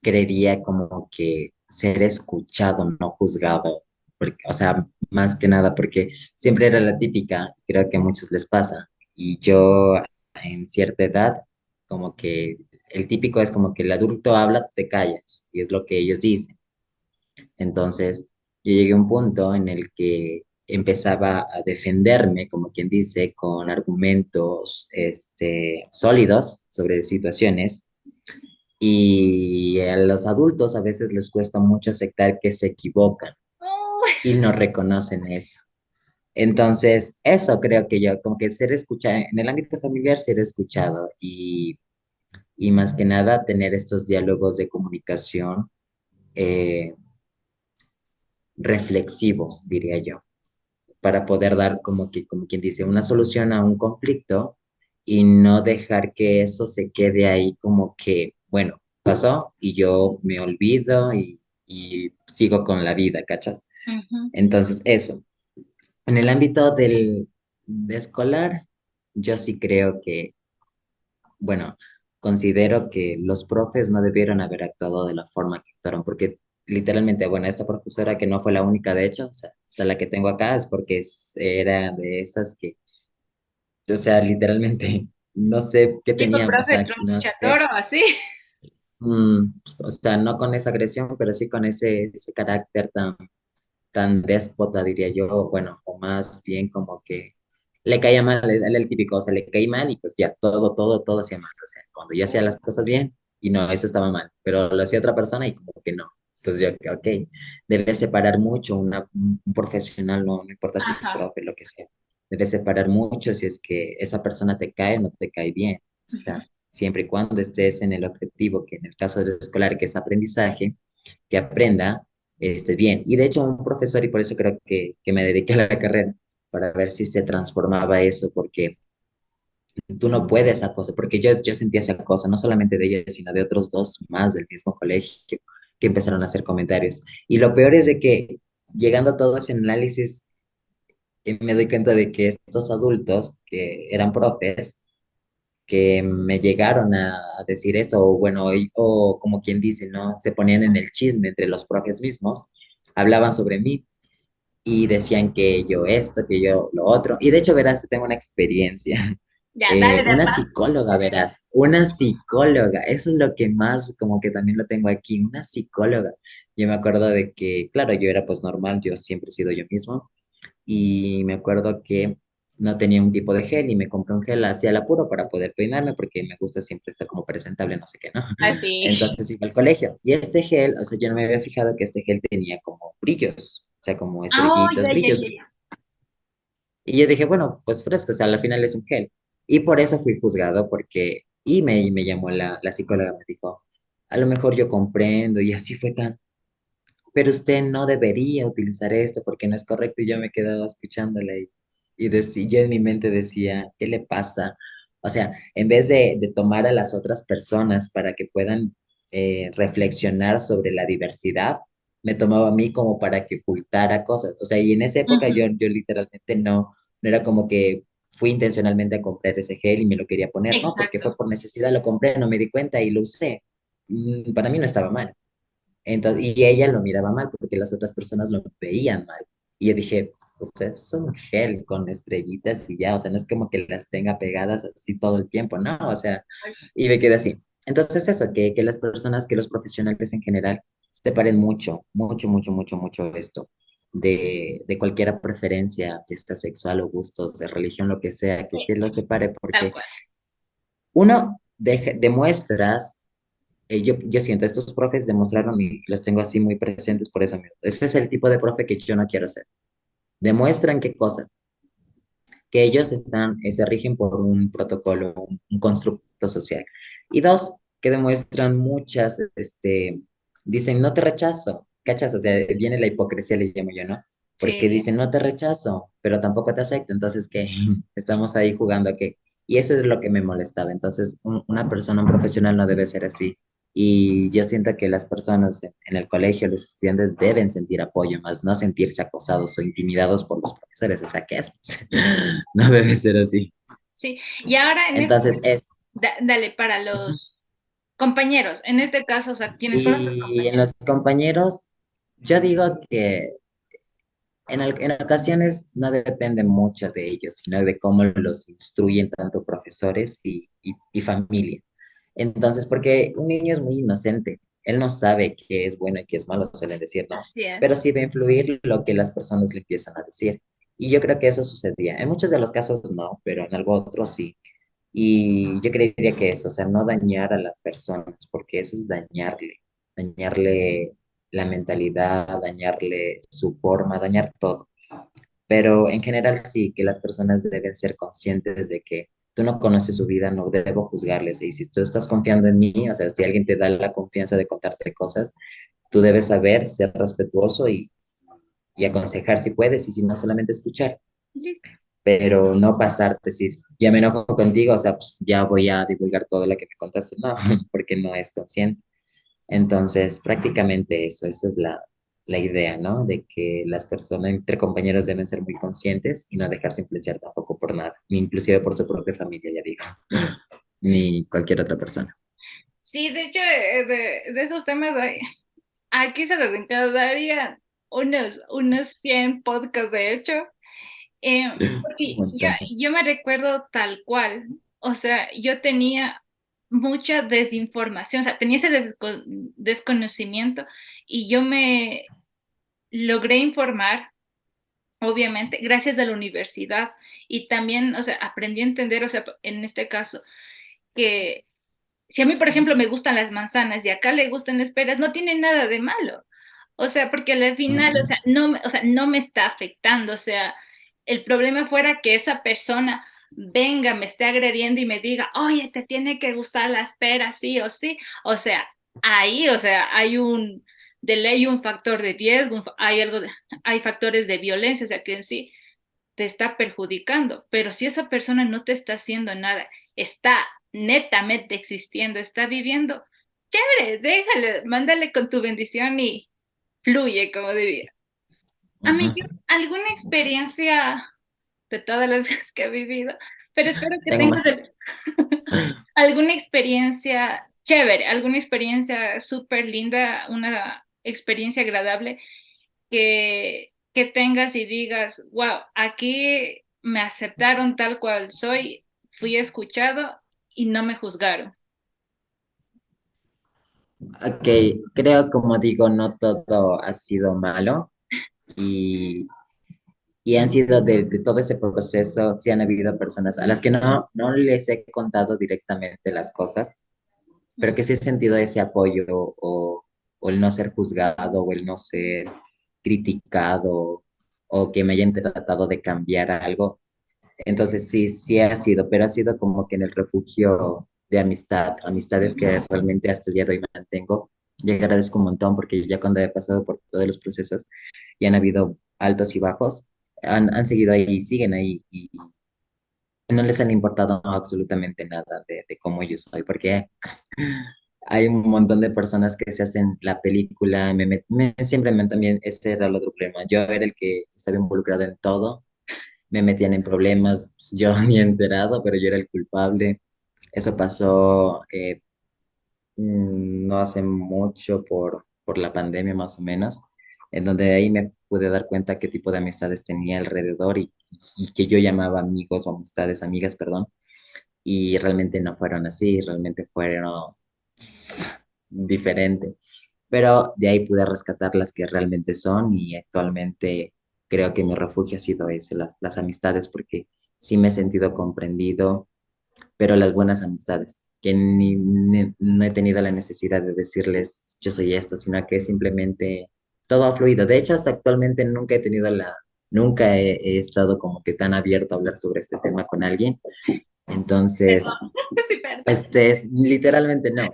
creería como que ser escuchado, no juzgado, porque, o sea, más que nada, porque siempre era la típica, creo que a muchos les pasa, y yo en cierta edad, como que el típico es como que el adulto habla, tú te callas, y es lo que ellos dicen. Entonces, yo llegué a un punto en el que empezaba a defenderme, como quien dice, con argumentos sólidos sobre situaciones y a los adultos a veces les cuesta mucho aceptar que se equivocan Oh, y no reconocen eso. Entonces, eso creo que yo, como que ser escuchado, en el ámbito familiar, ser escuchado y más que nada tener estos diálogos de comunicación eh, reflexivos, diría yo, para poder dar como que, como quien dice, una solución a un conflicto y no dejar que eso se quede ahí como que, bueno, pasó y yo me olvido y sigo con la vida, ¿cachas? ujú. Entonces, eso. En el ámbito de escolar, yo sí creo que, bueno, considero que los profes no debieron haber actuado de la forma que actuaron, porque literalmente, bueno, esta profesora que no fue la única, de hecho, o sea, esta la que tengo acá es porque era de esas que, o sea, literalmente, no sé qué Tipo tenían, o profe sea, no sé, tronchador o así. o sea, no con esa agresión, pero sí con ese carácter tan déspota, diría yo, bueno, o más bien como que le caía mal, el típico, o sea, le caí mal y pues ya todo hacía mal, o sea, cuando yo hacía las cosas bien y no, eso estaba mal, pero lo hacía otra persona y como que no. Entonces yo, ok, debes separar mucho un profesional, no importa si es Ajá. profe, lo que sea. debes separar mucho si es que esa persona te cae o no te cae bien. O sea, siempre y cuando estés en el objetivo, que en el caso del escolar, que es aprendizaje, que aprenda, esté bien. Y de hecho, un profesor, y por eso creo que me dediqué a la carrera, para ver si se transformaba eso, porque tú no puedes acoso, porque yo sentía ese acoso, no solamente de ella, sino de otros dos más del mismo colegio que empezaron a hacer comentarios. Y lo peor es de que llegando a todo ese análisis, me doy cuenta de que estos adultos que eran profes, que me llegaron a decir eso, o bueno, o como quien dice, ¿no? Se ponían en el chisme entre los profes mismos, hablaban sobre mí y decían que yo esto, que yo lo otro. Y de hecho, verás, tengo una experiencia. Ya, dale de Una paz. psicóloga, verás, una psicóloga, eso es lo que más, como que también lo tengo aquí, una psicóloga. Yo me acuerdo de que, claro, yo era pues normal, yo siempre he sido yo mismo, y me acuerdo que no tenía un tipo de gel y me compré un gel hacia el apuro para poder peinarme porque me gusta siempre estar como presentable, no sé qué, ¿no? Así. Entonces iba al colegio y este gel, o sea, yo no me había fijado que este gel tenía como brillos, o sea, como Oh, estrellitas, ya, ya, brillos, ya, brillos. ya. Y yo dije, bueno, pues fresco, o sea, al final es un gel. Y por eso fui juzgado porque, y me llamó la psicóloga, me dijo, a lo mejor yo comprendo y así fue tan, pero usted no debería utilizar esto porque no es correcto. Y yo me quedaba escuchándola y yo en mi mente decía, ¿qué le pasa? O sea, en vez de tomar a las otras personas para que puedan reflexionar sobre la diversidad, me tomaba a mí como para que ocultara cosas. O sea, y en esa época Ujú. yo literalmente no era como que fui intencionalmente a comprar ese gel y me lo quería poner, no, porque Exacto. fue por necesidad, lo compré, no me di cuenta y lo usé. Para mí no estaba mal. Entonces, y ella lo miraba mal porque las otras personas lo veían mal. Y yo dije, pues, o sea, es un gel con estrellitas y ya, o sea, no es como que las tenga pegadas así todo el tiempo, ¿no? O sea, y me quedé así. Entonces eso, que las personas, que los profesionales en general separen mucho, mucho, mucho, mucho, mucho esto de cualquier preferencia, ya sea sexual o gustos, de religión, lo que sea, que lo separe Tal porque cual. uno demuestras yo siento, estos profes demostraron y los tengo así muy presentes por eso mismo. Ese es el tipo de profe que yo no quiero ser. Demuestran qué cosa, que ellos se rigen por un protocolo, un constructo social. Y dos, que demuestran muchas, dicen, no te rechazo, ¿cachas? O sea, viene la hipocresía, le llamo yo, ¿no? Porque Sí. dicen, no te rechazo, pero tampoco te acepto, entonces, ¿qué? Estamos ahí jugando a qué. Y eso es lo que me molestaba. Entonces, una persona, un profesional no debe ser así. Y yo siento que las personas en el colegio, los estudiantes deben sentir apoyo, más no sentirse acosados o intimidados por los profesores. O sea, ¿qué es? No debe ser así. Sí. Y ahora en este, Entonces, es. dale, para los compañeros, en este caso, o sea, quienes fueron tus Y en compañeros. los compañeros, yo digo que en ocasiones no depende mucho de ellos, sino de cómo los instruyen tanto profesores y familia. Entonces, porque un niño es muy inocente, él no sabe qué es bueno y qué es malo, suelen decir, ¿no? Así Pero es. sí va a influir lo que las personas le empiezan a decir. Y yo creo que eso sucedía. En muchos de los casos no, pero en algo otro sí. Y yo creería que eso, o sea, no dañar a las personas, porque eso es dañarle la mentalidad, dañarle su forma, dañar todo. Pero en general sí, que las personas deben ser conscientes de que tú no conoces su vida, no debo juzgarles. Y si tú estás confiando en mí, o sea, si alguien te da la confianza de contarte cosas, tú debes saber ser respetuoso y aconsejar si puedes, y si no, solamente escuchar, Listo. pero no pasarte, decir, ya me enojo contigo, o sea, pues ya voy a divulgar todo lo que me contaste, no, porque no es consciente. Entonces, prácticamente eso, esa es la idea, ¿no? De que las personas entre compañeros deben ser muy conscientes y no dejarse influenciar tampoco por nada, ni inclusive por su propia familia, ya digo, ni cualquier otra persona. Sí, de hecho, de esos temas, aquí se desencadenarían unos 100 podcasts, de hecho. Un Porque montón. yo me recuerdo tal cual, o sea, yo tenía mucha desinformación, o sea, tenía ese desconocimiento y yo me logré informar, obviamente, gracias a la universidad y también, o sea, aprendí a entender, o sea, en este caso, que si a mí, por ejemplo, me gustan las manzanas y acá le gustan las peras, no tiene nada de malo. O sea, porque al final, o Ujú. sea, no me está afectando, o sea, el problema fuera que esa persona venga, me esté agrediendo y me diga, oye, te tiene que gustar la espera, sí o sí. O sea, ahí, o sea, hay un, de ley un factor de riesgo, hay algo hay factores de violencia, o sea, que en sí te está perjudicando. Pero si esa persona no te está haciendo nada, está netamente existiendo, está viviendo, chévere, déjale, mándale con tu bendición y fluye, como diría. Amiga, Ujú. ¿alguna experiencia de todas las que he vivido? Pero espero que Tengo tengas más. alguna experiencia chévere, alguna experiencia súper linda, una experiencia agradable que tengas y digas, wow, aquí me aceptaron tal cual soy, fui escuchado y no me juzgaron. Ok, creo como digo, no todo ha sido malo y, y han sido de todo ese proceso, sí han habido personas a las que no les he contado directamente las cosas, pero que sí he sentido ese apoyo o el no ser juzgado o el no ser criticado o que me hayan tratado de cambiar algo. Entonces sí, sí ha sido, pero ha sido como que en el refugio de amistad, amistades que realmente hasta el día de hoy mantengo. Y agradezco un montón porque ya cuando he pasado por todos los procesos y han habido altos y bajos, han seguido ahí y siguen ahí y no les han importado absolutamente nada de cómo yo soy, porque hay un montón de personas que se hacen la película, siempre también ese era el otro problema. Yo era el que estaba involucrado en todo, me metían en problemas, yo ni enterado, pero yo era el culpable. Eso pasó no hace mucho por la pandemia más o menos, en donde ahí me pude dar cuenta qué tipo de amistades tenía alrededor y que yo llamaba amigos o amistades, amigas, perdón, y realmente no fueron así, realmente fueron diferentes. Pero de ahí pude rescatar las que realmente son y actualmente creo que mi refugio ha sido ese, las amistades, porque sí me he sentido comprendido, pero las buenas amistades, que no he tenido la necesidad de decirles yo soy esto, sino que simplemente todo ha fluido. De hecho, hasta actualmente nunca he estado como que tan abierto a hablar sobre este tema con alguien. Entonces, Perdón, sí, perdón. este es literalmente no.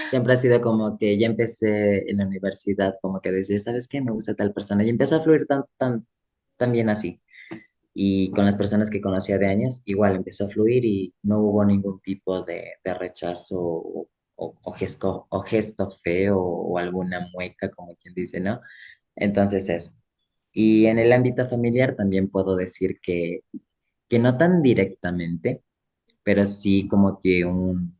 Siempre ha sido como que ya empecé en la universidad, como que decía, ¿sabes qué? Me gusta tal persona. Y empezó a fluir tan bien así. Y con las personas que conocía de años, igual empezó a fluir y no hubo ningún tipo de rechazo o gesto feo o alguna mueca, como quien dice, ¿no? Entonces eso. Y en el ámbito familiar también puedo decir que no tan directamente, pero sí como que un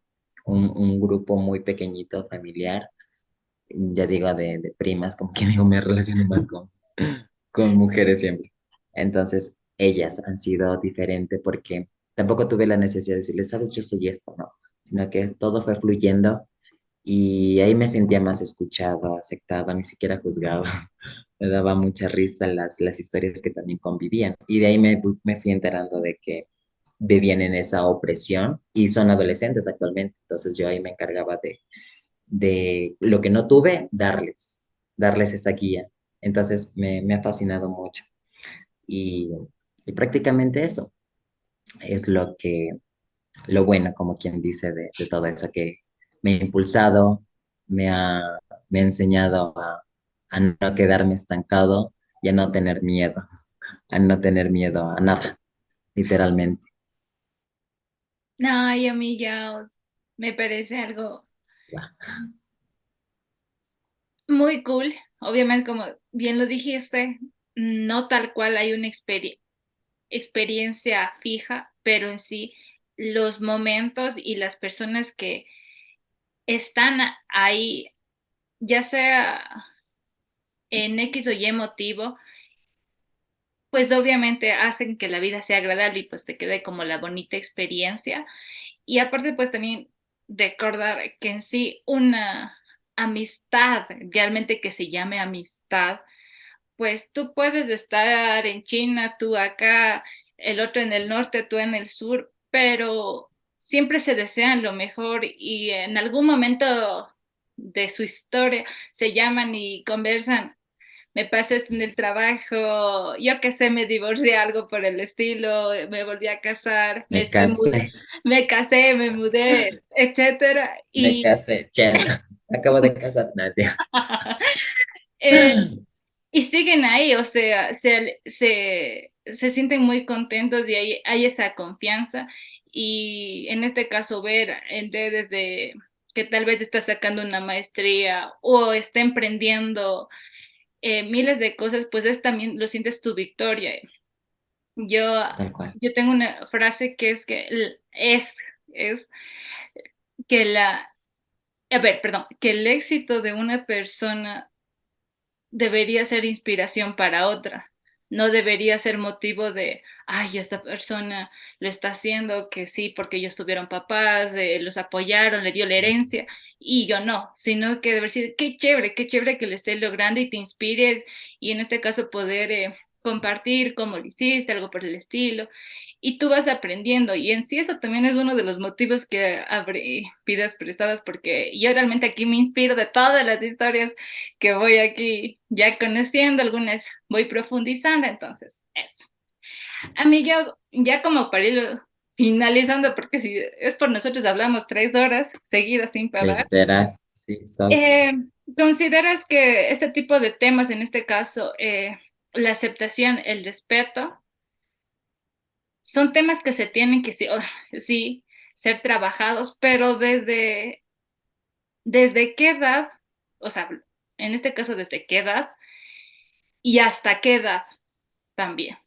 grupo muy pequeñito familiar, ya digo de primas, como que digo, me relaciono más con mujeres siempre. Entonces, ellas han sido diferentes porque tampoco tuve la necesidad de decirles, sabes, yo soy esto, ¿no? Sino que todo fue fluyendo y ahí me sentía más escuchado, aceptado, ni siquiera juzgado. Me daba mucha risa las historias que también convivían. Y de ahí me fui enterando de que vivían en esa opresión y son adolescentes actualmente. Entonces yo ahí me encargaba de lo que no tuve, darles esa guía. Entonces me ha fascinado mucho. Y, y prácticamente eso es lo bueno, como quien dice, de todo eso que me ha impulsado, me ha, me ha enseñado a no quedarme estancado y a no tener miedo, a no tener miedo a nada, literalmente. No, y a mí ya me parece algo muy cool. Obviamente, como bien lo dijiste, no tal cual hay una experiencia fija, pero en sí los momentos y las personas que están ahí, ya sea en X o Y motivo, pues obviamente hacen que la vida sea agradable y pues te quede como la bonita experiencia. Y aparte, pues también recordar que en sí una amistad, realmente que se llame amistad, pues tú puedes estar en China, tú acá, el otro en el norte, tú en el sur, pero siempre se desean lo mejor y en algún momento de su historia se llaman y conversan me pasó esto en el trabajo, yo qué sé, me divorcié, algo por el estilo, me volví a casar, Me casé, me casé, me mudé, etcétera. me Y casé, chela. Acabo de casar, Nadia. eh, y siguen ahí, o sea, se sienten muy contentos y hay esa confianza. Y en este caso, ver en redes de que tal vez está sacando una maestría o está emprendiendo miles de cosas, pues es también lo sientes tu victoria. Yo, Tal cual. yo tengo una frase que es que es que a ver, perdón, que el éxito de una persona debería ser inspiración para otra. No debería ser motivo de, ay, esta persona lo está haciendo, que sí, porque ellos tuvieron papás, los apoyaron, le dio la herencia, y yo no, sino que debe decir, qué chévere que lo estés logrando y te inspires, y en este caso poder compartir cómo lo hiciste, algo por el estilo, y tú vas aprendiendo, y en sí eso también es uno de los motivos que abrí vidas prestadas, porque yo realmente aquí me inspiro de todas las historias que voy aquí ya conociendo, algunas voy profundizando, entonces eso. Amigos, ya como para ir finalizando, porque si es por nosotros hablamos 3 horas seguidas sin parar, Literal, sí, soy. eh, ¿consideras que este tipo de temas, en este caso, la aceptación, el respeto, son temas que se tienen que sí, sí ser trabajados, pero desde qué edad, o sea, en este caso, desde qué edad y hasta qué edad también?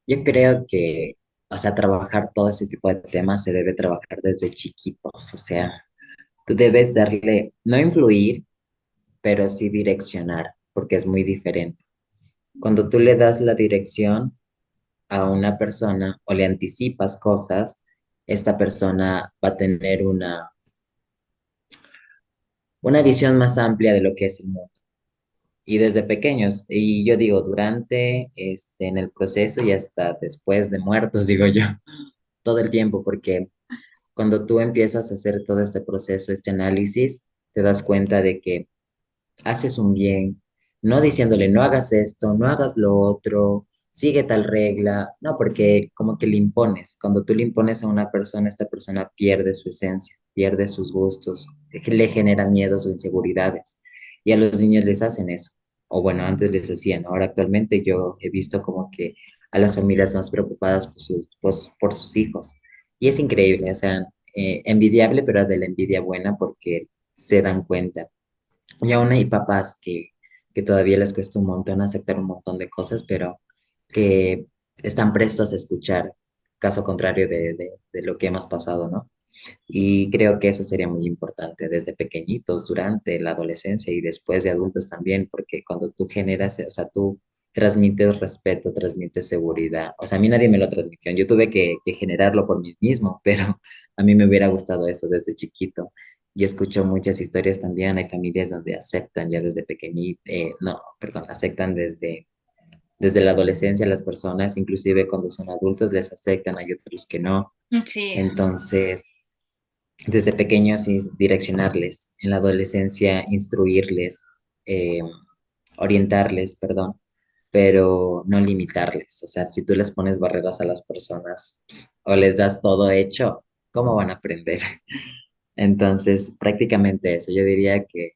Yo creo que, o sea, trabajar todo ese tipo de temas se debe trabajar desde chiquitos, o sea, tú debes darle, no influir, pero sí direccionar, porque es muy diferente. Cuando tú le das la dirección a una persona o le anticipas cosas, esta persona va a tener una visión más amplia de lo que es el mundo. Y desde pequeños, y yo digo, durante, en el proceso y hasta después de muertos, digo yo, todo el tiempo, porque cuando tú empiezas a hacer todo este proceso, este análisis, te das cuenta de que haces un bien, no diciéndole no hagas esto, no hagas lo otro, sigue tal regla, no, porque como que le impones. Cuando tú le impones a una persona, esta persona pierde su esencia, pierde sus gustos, le genera miedos o inseguridades. Y a los niños les hacen eso. O bueno, antes les hacían. Ahora actualmente yo he visto como que a las familias más preocupadas por sus hijos. Y es increíble, o sea, envidiable, pero de la envidia buena porque se dan cuenta. Y aún hay papás que todavía les cuesta un montón aceptar un montón de cosas, pero que están prestos a escuchar, caso contrario de lo que hemos pasado, ¿no? Y creo que eso sería muy importante desde pequeñitos, durante la adolescencia y después de adultos también, porque cuando tú generas, o sea, tú transmites respeto, transmites seguridad. O sea, a mí nadie me lo transmitió, yo tuve que generarlo por mí mismo, pero a mí me hubiera gustado eso desde chiquito. Y escucho muchas historias también, hay familias donde aceptan ya desde pequeñito, no, perdón, aceptan desde la adolescencia a las personas, inclusive cuando son adultos les aceptan, hay otros que no. Sí, Entonces, desde pequeños es direccionarles, en la adolescencia instruirles, eh, orientarles, perdón, pero no limitarles. O sea, si tú les pones barreras a las personas o les das todo hecho, ¿cómo van a aprender? Entonces, prácticamente eso. Yo diría que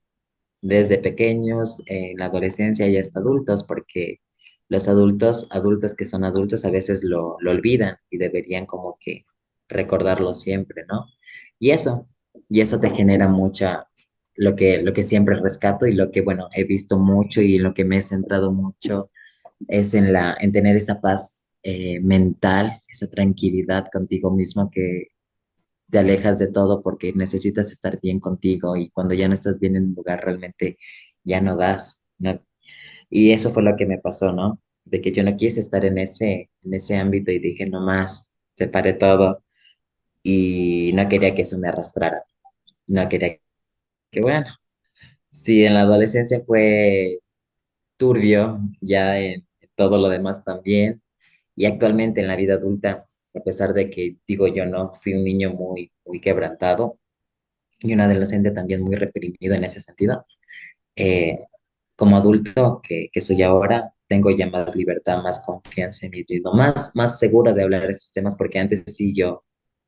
desde pequeños, en la adolescencia y hasta adultos, porque los adultos que son adultos a veces lo olvidan y deberían como que recordarlo siempre, ¿no? Y eso, y eso te genera mucha, lo que siempre rescato y lo que, bueno, he visto mucho y en lo que me he centrado mucho es en tener esa paz mental, esa tranquilidad contigo mismo que te alejas de todo porque necesitas estar bien contigo y cuando ya no estás bien en un lugar realmente ya no das, ¿no? Y eso fue lo que me pasó, ¿no? De que yo no quise estar en ese ámbito y dije, no más, separé todo y no quería que eso me arrastrara, no quería que, bueno, si en la adolescencia fue turbio, ya en todo lo demás también, y actualmente en la vida adulta, a pesar de que digo yo no, fui un niño muy, muy quebrantado, y un adolescente también muy reprimido en ese sentido. como adulto que soy ahora, tengo ya más libertad, más confianza en mí mismo, más seguro de hablar de estos temas, porque antes sí yo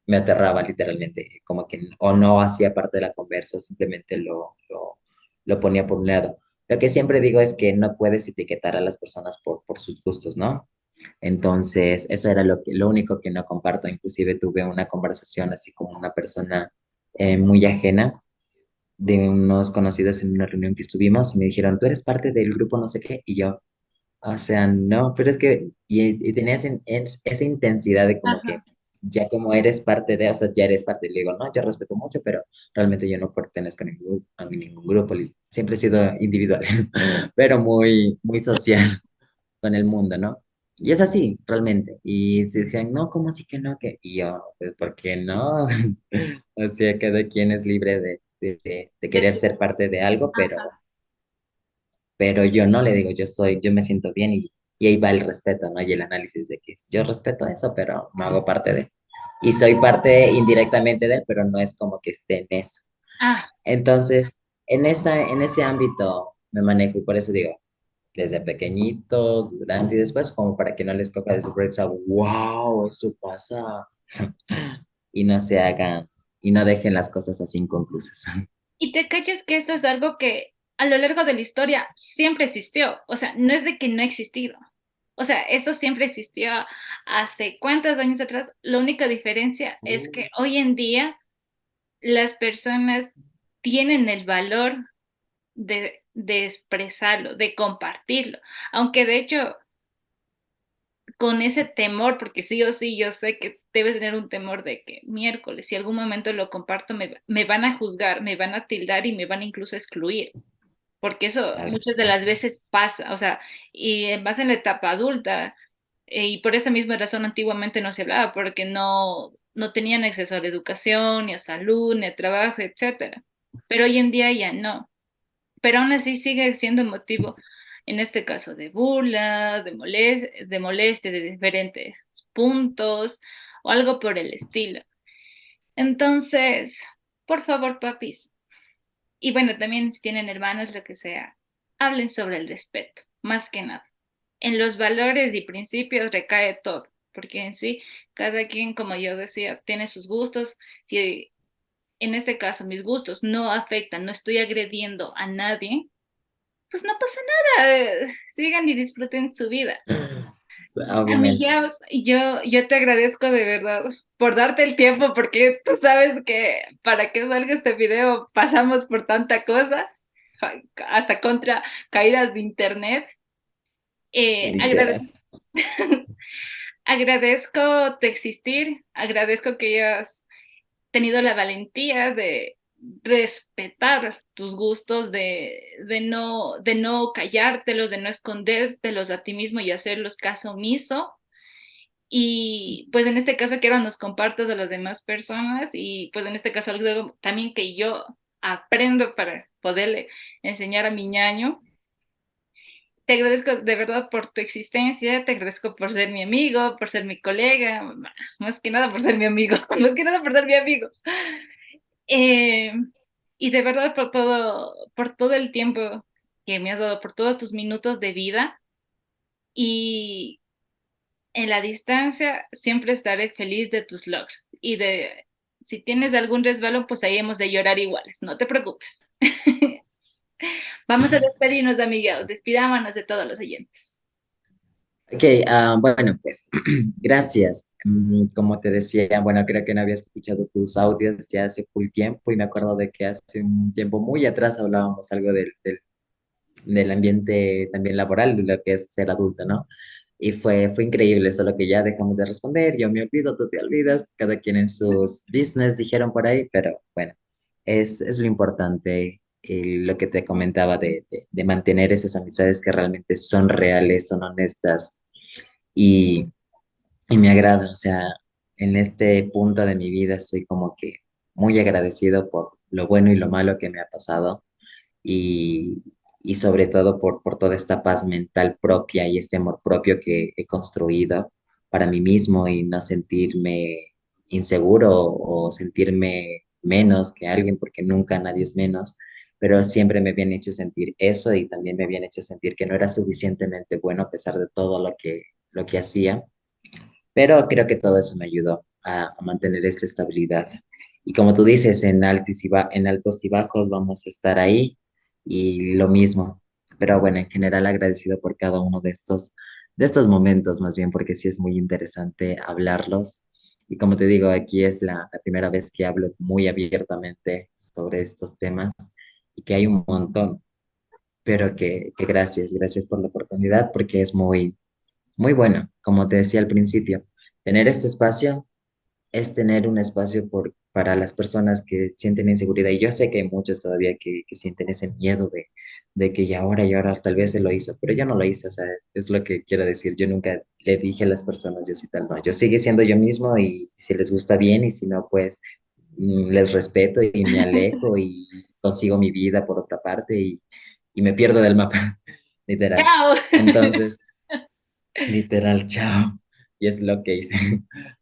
me aterraba literalmente, como que o no hacía parte de la conversa, o simplemente lo ponía por un lado. Lo que siempre digo es que no puedes etiquetar a las personas por sus gustos, ¿no? Entonces, eso era lo único que no comparto. Inclusive tuve una conversación así como una persona muy ajena de unos conocidos en una reunión que estuvimos y me dijeron, tú eres parte del grupo no sé qué, y yo, o sea, no, pero es que, y tenía esa intensidad de como que Ajá, ya como eres parte de, o sea, ya eres parte, le digo, no, yo respeto mucho, pero realmente yo no pertenezco a ningún grupo, siempre he sido individual, pero muy social con el mundo, ¿no? Y es así, realmente. Y se decían, no, ¿cómo así que no? Que... Y yo, pues, ¿por qué no? O sea, cada quien es libre de querer decir, ser parte de algo, ajá, pero yo no le digo, yo me siento bien y ahí va el respeto, ¿no? Y el análisis de que yo respeto eso, pero no hago parte de. Y soy parte indirectamente de él, pero no es como que esté en eso. ah, Entonces, en ese ámbito me manejo y por eso digo, desde pequeñitos, durante y después, como para que no les coja de sorpresa, wow, eso pasa, y no se hagan, y no dejen las cosas así inconclusas. y te cachas que esto es algo que a lo largo de la historia siempre existió, o sea, no es de que no ha existido. O sea, esto siempre existió hace cuántos años atrás. La única diferencia es que hoy en día las personas tienen el valor de expresarlo, de compartirlo. Aunque de hecho, con ese temor, porque sí o sí yo sé que debes tener un temor de que miércoles, si algún momento lo comparto, me van a juzgar, me van a tildar y me van a incluso excluir. Porque eso Claro, muchas de las veces pasa, o sea, y más en la etapa adulta, y por esa misma razón antiguamente no se hablaba, porque no tenían acceso a la educación, ni a salud, ni a trabajo, etcétera. Pero hoy en día ya no. Pero aún así sigue siendo motivo, en este caso, de burla, de molestia, de diferentes puntos, o algo por el estilo. Entonces, por favor, papis, y bueno, también si tienen hermanos, lo que sea, hablen sobre el respeto, más que nada. En los valores y principios recae todo, porque en sí, cada quien, como yo decía, tiene sus gustos. Si en este caso mis gustos no afectan, no estoy agrediendo a nadie, pues no pasa nada, sigan y disfruten su vida. obviamente. Amigaos, yo te agradezco de verdad por darte el tiempo, porque tú sabes que para que salga este video pasamos por tanta cosa, hasta contra caídas de internet. Literal. Agradezco tu existir, agradezco que hayas tenido la valentía de respetar tus gustos, de no callártelos, de no escondértelos a ti mismo y hacerlos caso omiso. Y pues en este caso quiero nos compartas a las demás personas y pues en este caso algo también que yo aprendo para poderle enseñar a mi ñaño. Te agradezco de verdad por tu existencia, te agradezco por ser mi amigo, por ser mi colega, más que nada por ser mi amigo, más que nada por ser mi amigo. Eh, y de verdad por todo el tiempo que me has dado, por todos tus minutos de vida. Y en la distancia siempre estaré feliz de tus logros. Y de si tienes algún resbalón, pues ahí hemos de llorar iguales, no te preocupes. Vamos a despedirnos, amigos. Despidámonos de todos los oyentes. Ok, bueno, pues gracias. Como te decía, bueno, creo que no había escuchado tus audios ya hace full tiempo y me acuerdo de que hace un tiempo muy atrás hablábamos algo del ambiente también laboral, de lo que es ser adulto, ¿no? Y fue increíble, solo que ya dejamos de responder, yo me olvido, tú te olvidas, cada quien en sus business, dijeron por ahí, pero bueno, es lo importante, lo que te comentaba de mantener esas amistades que realmente son reales, son honestas y, y me agrada, o sea, en este punto de mi vida estoy como que muy agradecido por lo bueno y lo malo que me ha pasado y, y sobre todo por toda esta paz mental propia y este amor propio que he construido para mí mismo y no sentirme inseguro o sentirme menos que alguien, porque nunca nadie es menos, pero siempre me habían hecho sentir eso y también me habían hecho sentir que no era suficientemente bueno a pesar de todo lo que hacía. Pero creo que todo eso me ayudó a mantener esta estabilidad. Y como tú dices, en altos y bajos vamos a estar ahí y lo mismo. Pero bueno, en general agradecido por cada uno de estos momentos, más bien, porque sí es muy interesante hablarlos. Y como te digo, aquí es la primera vez que hablo muy abiertamente sobre estos temas y que hay un montón, pero que gracias, gracias por la oportunidad, porque es muy bueno, como te decía al principio, tener este espacio es tener un espacio para las personas que sienten inseguridad. Y yo sé que hay muchos todavía que sienten ese miedo de que y ahora tal vez se lo hizo, pero yo no lo hice, o sea, es lo que quiero decir. Yo nunca le dije a las personas, yo sí tal, no, yo sigue siendo yo mismo y si les gusta bien y si no, pues les respeto y me alejo y consigo mi vida por otra parte y me pierdo del mapa, literal. Chao. Entonces, literal, chao. Y es lo que hice.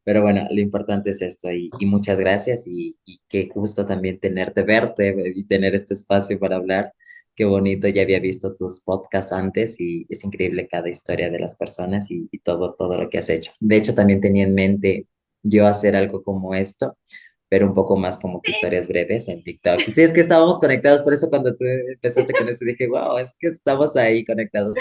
Pero bueno, lo importante es esto y muchas gracias y qué gusto también tenerte, verte y tener este espacio para hablar. Qué bonito, ya había visto tus podcasts antes y es increíble cada historia de las personas y todo lo que has hecho. De hecho, también tenía en mente yo hacer algo como esto, pero un poco más como que historias breves en TikTok. Sí, es que estábamos conectados, por eso cuando tú empezaste con eso dije, wow, es que estamos ahí conectados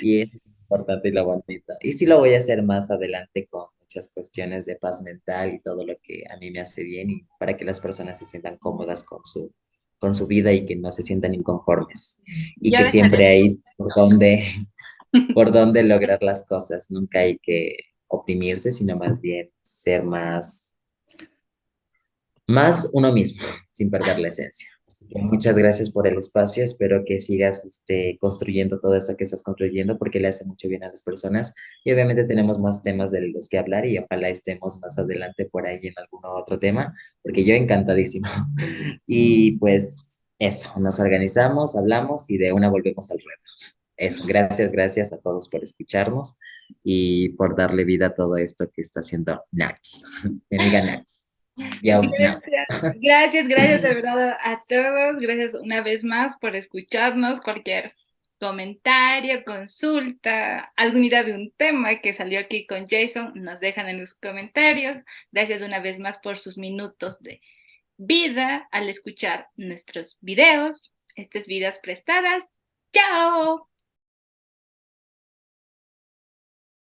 y es importante y lo bonito. Y sí lo voy a hacer más adelante con muchas cuestiones de paz mental y todo lo que a mí me hace bien y para que las personas se sientan cómodas con su vida y que no se sientan inconformes y Ya que dejaré. siempre hay por dónde lograr las cosas. Nunca hay que oprimirse, sino más bien ser más uno mismo, sin perder la esencia. Así que muchas gracias por el espacio. Espero que sigas construyendo todo eso que estás construyendo porque le hace mucho bien a las personas. Y obviamente tenemos más temas de los que hablar y ojalá estemos más adelante por ahí en algún otro tema, porque yo encantadísimo. Y pues eso, nos organizamos, hablamos y de una volvemos al reto. Eso, gracias, gracias a todos por escucharnos y por darle vida a todo esto que está haciendo Nax, mi amiga Nax. Dios, Nax. Gracias, gracias, gracias de verdad a todos. Gracias una vez más por escucharnos. Cualquier comentario, consulta, alguna idea de un tema que salió aquí con Jason, nos dejan en los comentarios. Gracias una vez más por sus minutos de vida al escuchar nuestros videos. Estas vidas prestadas. ¡Chao!